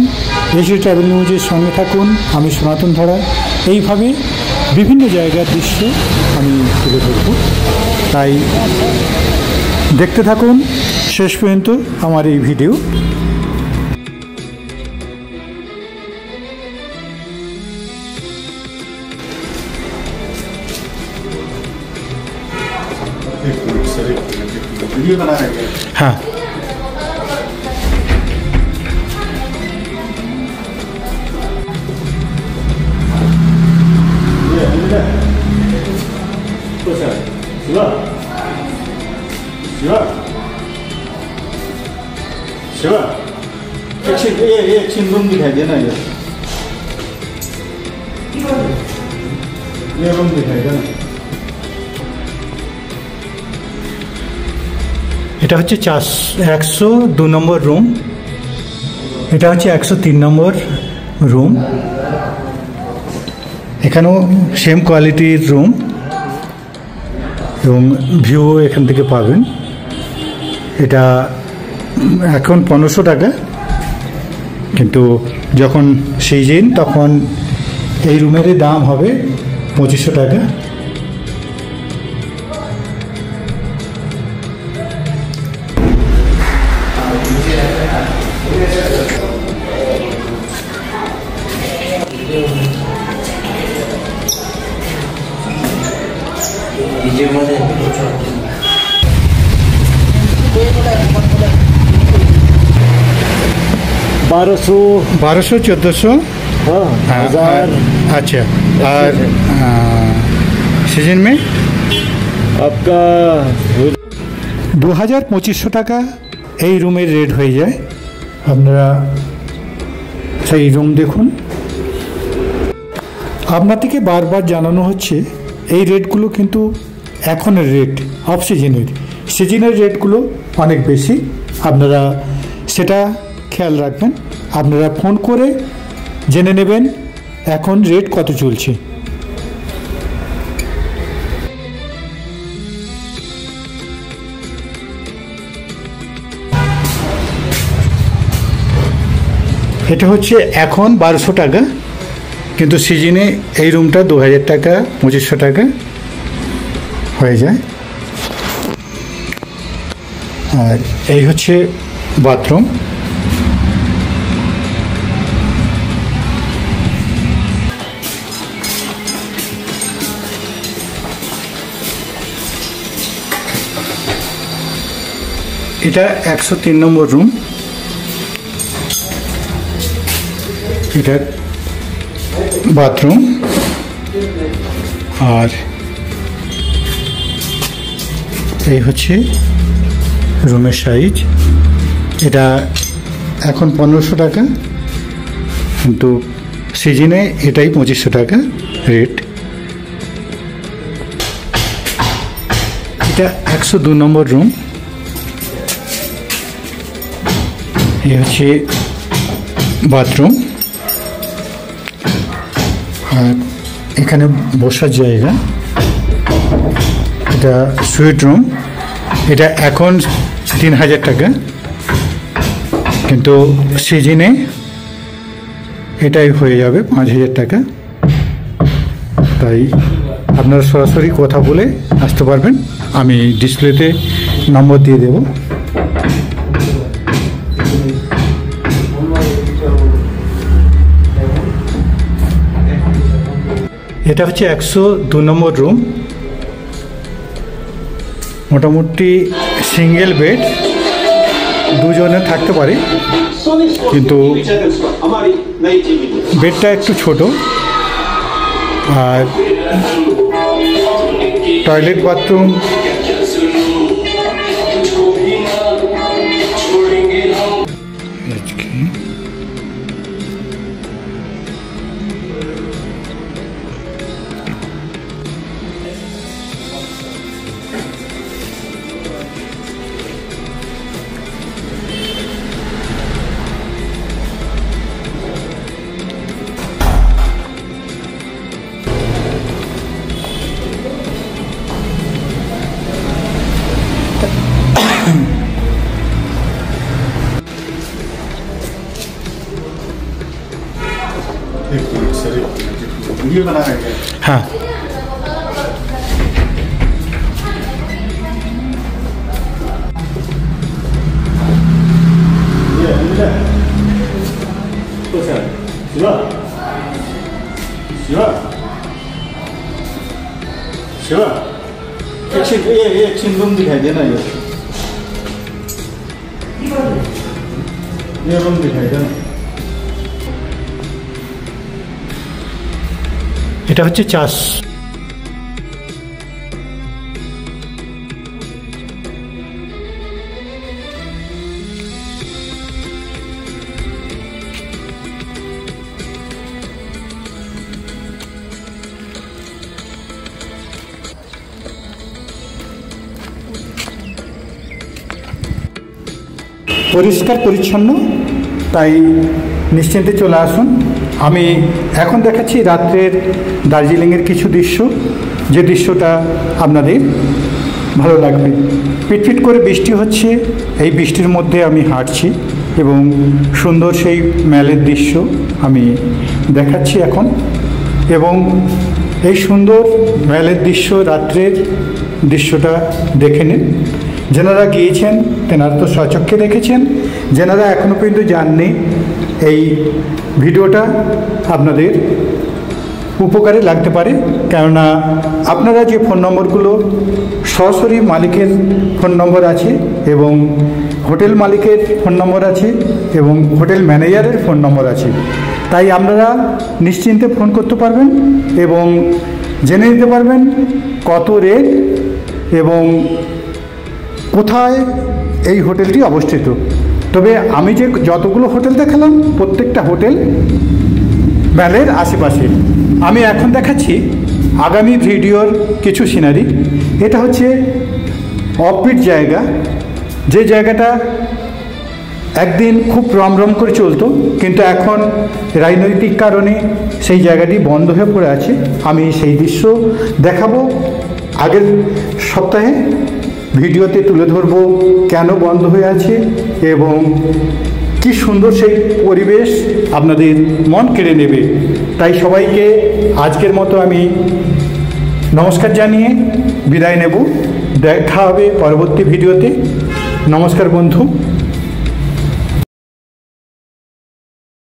এসি ট্রাভেল নিউজের সঙ্গে থাকুন। আমি সনাতন ধারা এইভাবে বিভিন্ন জায়গার দৃশ্য আমি তুলে ধরব। তাই দেখতে থাকুন শেষ পর্যন্ত আমার এই ভিডিও। हाँ, शिवा एक रूम दिखाई देना, ये रूम दिखाई देना। এটা হচ্ছে 102 নম্বর রুম, এটা হচ্ছে 103 নম্বর রুম। এখানেও সেম কোয়ালিটির রুম এবং ভিউ এখান থেকে পাবেন। এটা এখন 1500 টাকা, কিন্তু যখন সিজন তখন এই রুমেরই দাম হবে 2500 টাকা। बारह सौ 1400 अच्छा। और सीजन में आपका 2500 টাকা এই রুমের রেট হয়ে যায়। আপনারা সেই রুম দেখুন। আপনাদেরকে বারবার জানানো হচ্ছে এই রেটগুলো কিন্তু এখনের রেট, অফ সিজনের। সিজনের রেটগুলো অনেক বেশি, আপনারা সেটা খেয়াল রাখবেন। আপনারা ফোন করে জেনে নেবেন এখন রেট কত চলছে। এটা হচ্ছে এখন 1200 টাকা, কিন্তু সিজনে এই রুমটা 2000 টাকা 2500 টাকা হয়ে যায়। আর এই হচ্ছে বাথরুম। এটা 103 নম্বর রুম। এটা বাথরুম। আর এই হচ্ছে রুমের সাইজ। এটা এখন 1500 টাকা, কিন্তু সিজনে এটাই 2500 টাকা রেট। এটা 102 নম্বর রুম। এই হচ্ছে বাথরুম। আর এখানে বসার জায়গা। এটা সুইট রুম। এটা এখন 3000 টাকা, কিন্তু সিজনে এটাই হয়ে যাবে 5000 টাকা। তাই আপনারা সরাসরি কথা বলে আসতে পারবেন। আমি ডিসপ্লেতে নম্বর দিয়ে দেব। এটা হচ্ছে 102 নম্বর রুম। মোটামুটি সিঙ্গেল বেড, দুজনে থাকতে পারে, কিন্তু বেডটা একটু ছোট। আর টয়লেট বাথরুম हाँ शिवा एक रूम दिखाई देना, ये रूम दिखाई देना। এটা হচ্ছে চাষ। পরিষ্কার পরিচ্ছন্ন, তাই নিশ্চিন্তে চলে আসুন। আমি এখন দেখাচ্ছি রাত্রের দার্জিলিংয়ের কিছু দৃশ্য, যে দৃশ্যটা আপনাদের ভালো লাগবে। পিটপিট করে বৃষ্টি হচ্ছে, এই বৃষ্টির মধ্যে আমি হাঁটছি এবং সুন্দর সেই ম্যালের দৃশ্য আমি দেখাচ্ছি এখন। এবং এই সুন্দর ম্যালের দৃশ্য, রাত্রের দৃশ্যটা দেখে নিন। যেনারা গিয়েছেন তেনারা তো স্বচক্ষে দেখেছেন, যেনারা এখনও পর্যন্ত যাননি, এই ভিডিওটা আপনাদের উপকারে লাগতে পারে। কেননা আপনারা যে ফোন নম্বরগুলো, সরাসরি মালিকের ফোন নম্বর আছে এবং হোটেল মালিকের ফোন নম্বর আছে এবং হোটেল ম্যানেজারের ফোন নম্বর আছে, তাই আপনারা নিশ্চিন্তে ফোন করতে পারবেন এবং জেনে নিতে পারবেন কত রেট এবং কোথায় এই হোটেলটি অবস্থিত। তবে আমি যে যতগুলো হোটেল দেখালাম, প্রত্যেকটা হোটেল ম্যালের আশেপাশে। আমি এখন দেখাচ্ছি আগামী ভিডিওর কিছু সিনারি। এটা হচ্ছে অফবিট জায়গা, যে জায়গাটা একদিন খুব রমরম করে চলতো, কিন্তু এখন রাজনৈতিক কারণে সেই জায়গাটি বন্ধ হয়ে পড়ে আছে। আমি সেই দৃশ্য দেখাবো আগের সপ্তাহে, ভিডিওতে তুলে ধরবো কেন বন্ধ হয়ে আছে এবং কি সুন্দর সেই পরিবেশ আপনাদের মন কেড়ে নেবে। তাই সবাইকে আজকের মতো আমি নমস্কার জানিয়ে বিদায় নেব। দেখা হবে পরবর্তী ভিডিওতে। নমস্কার বন্ধু।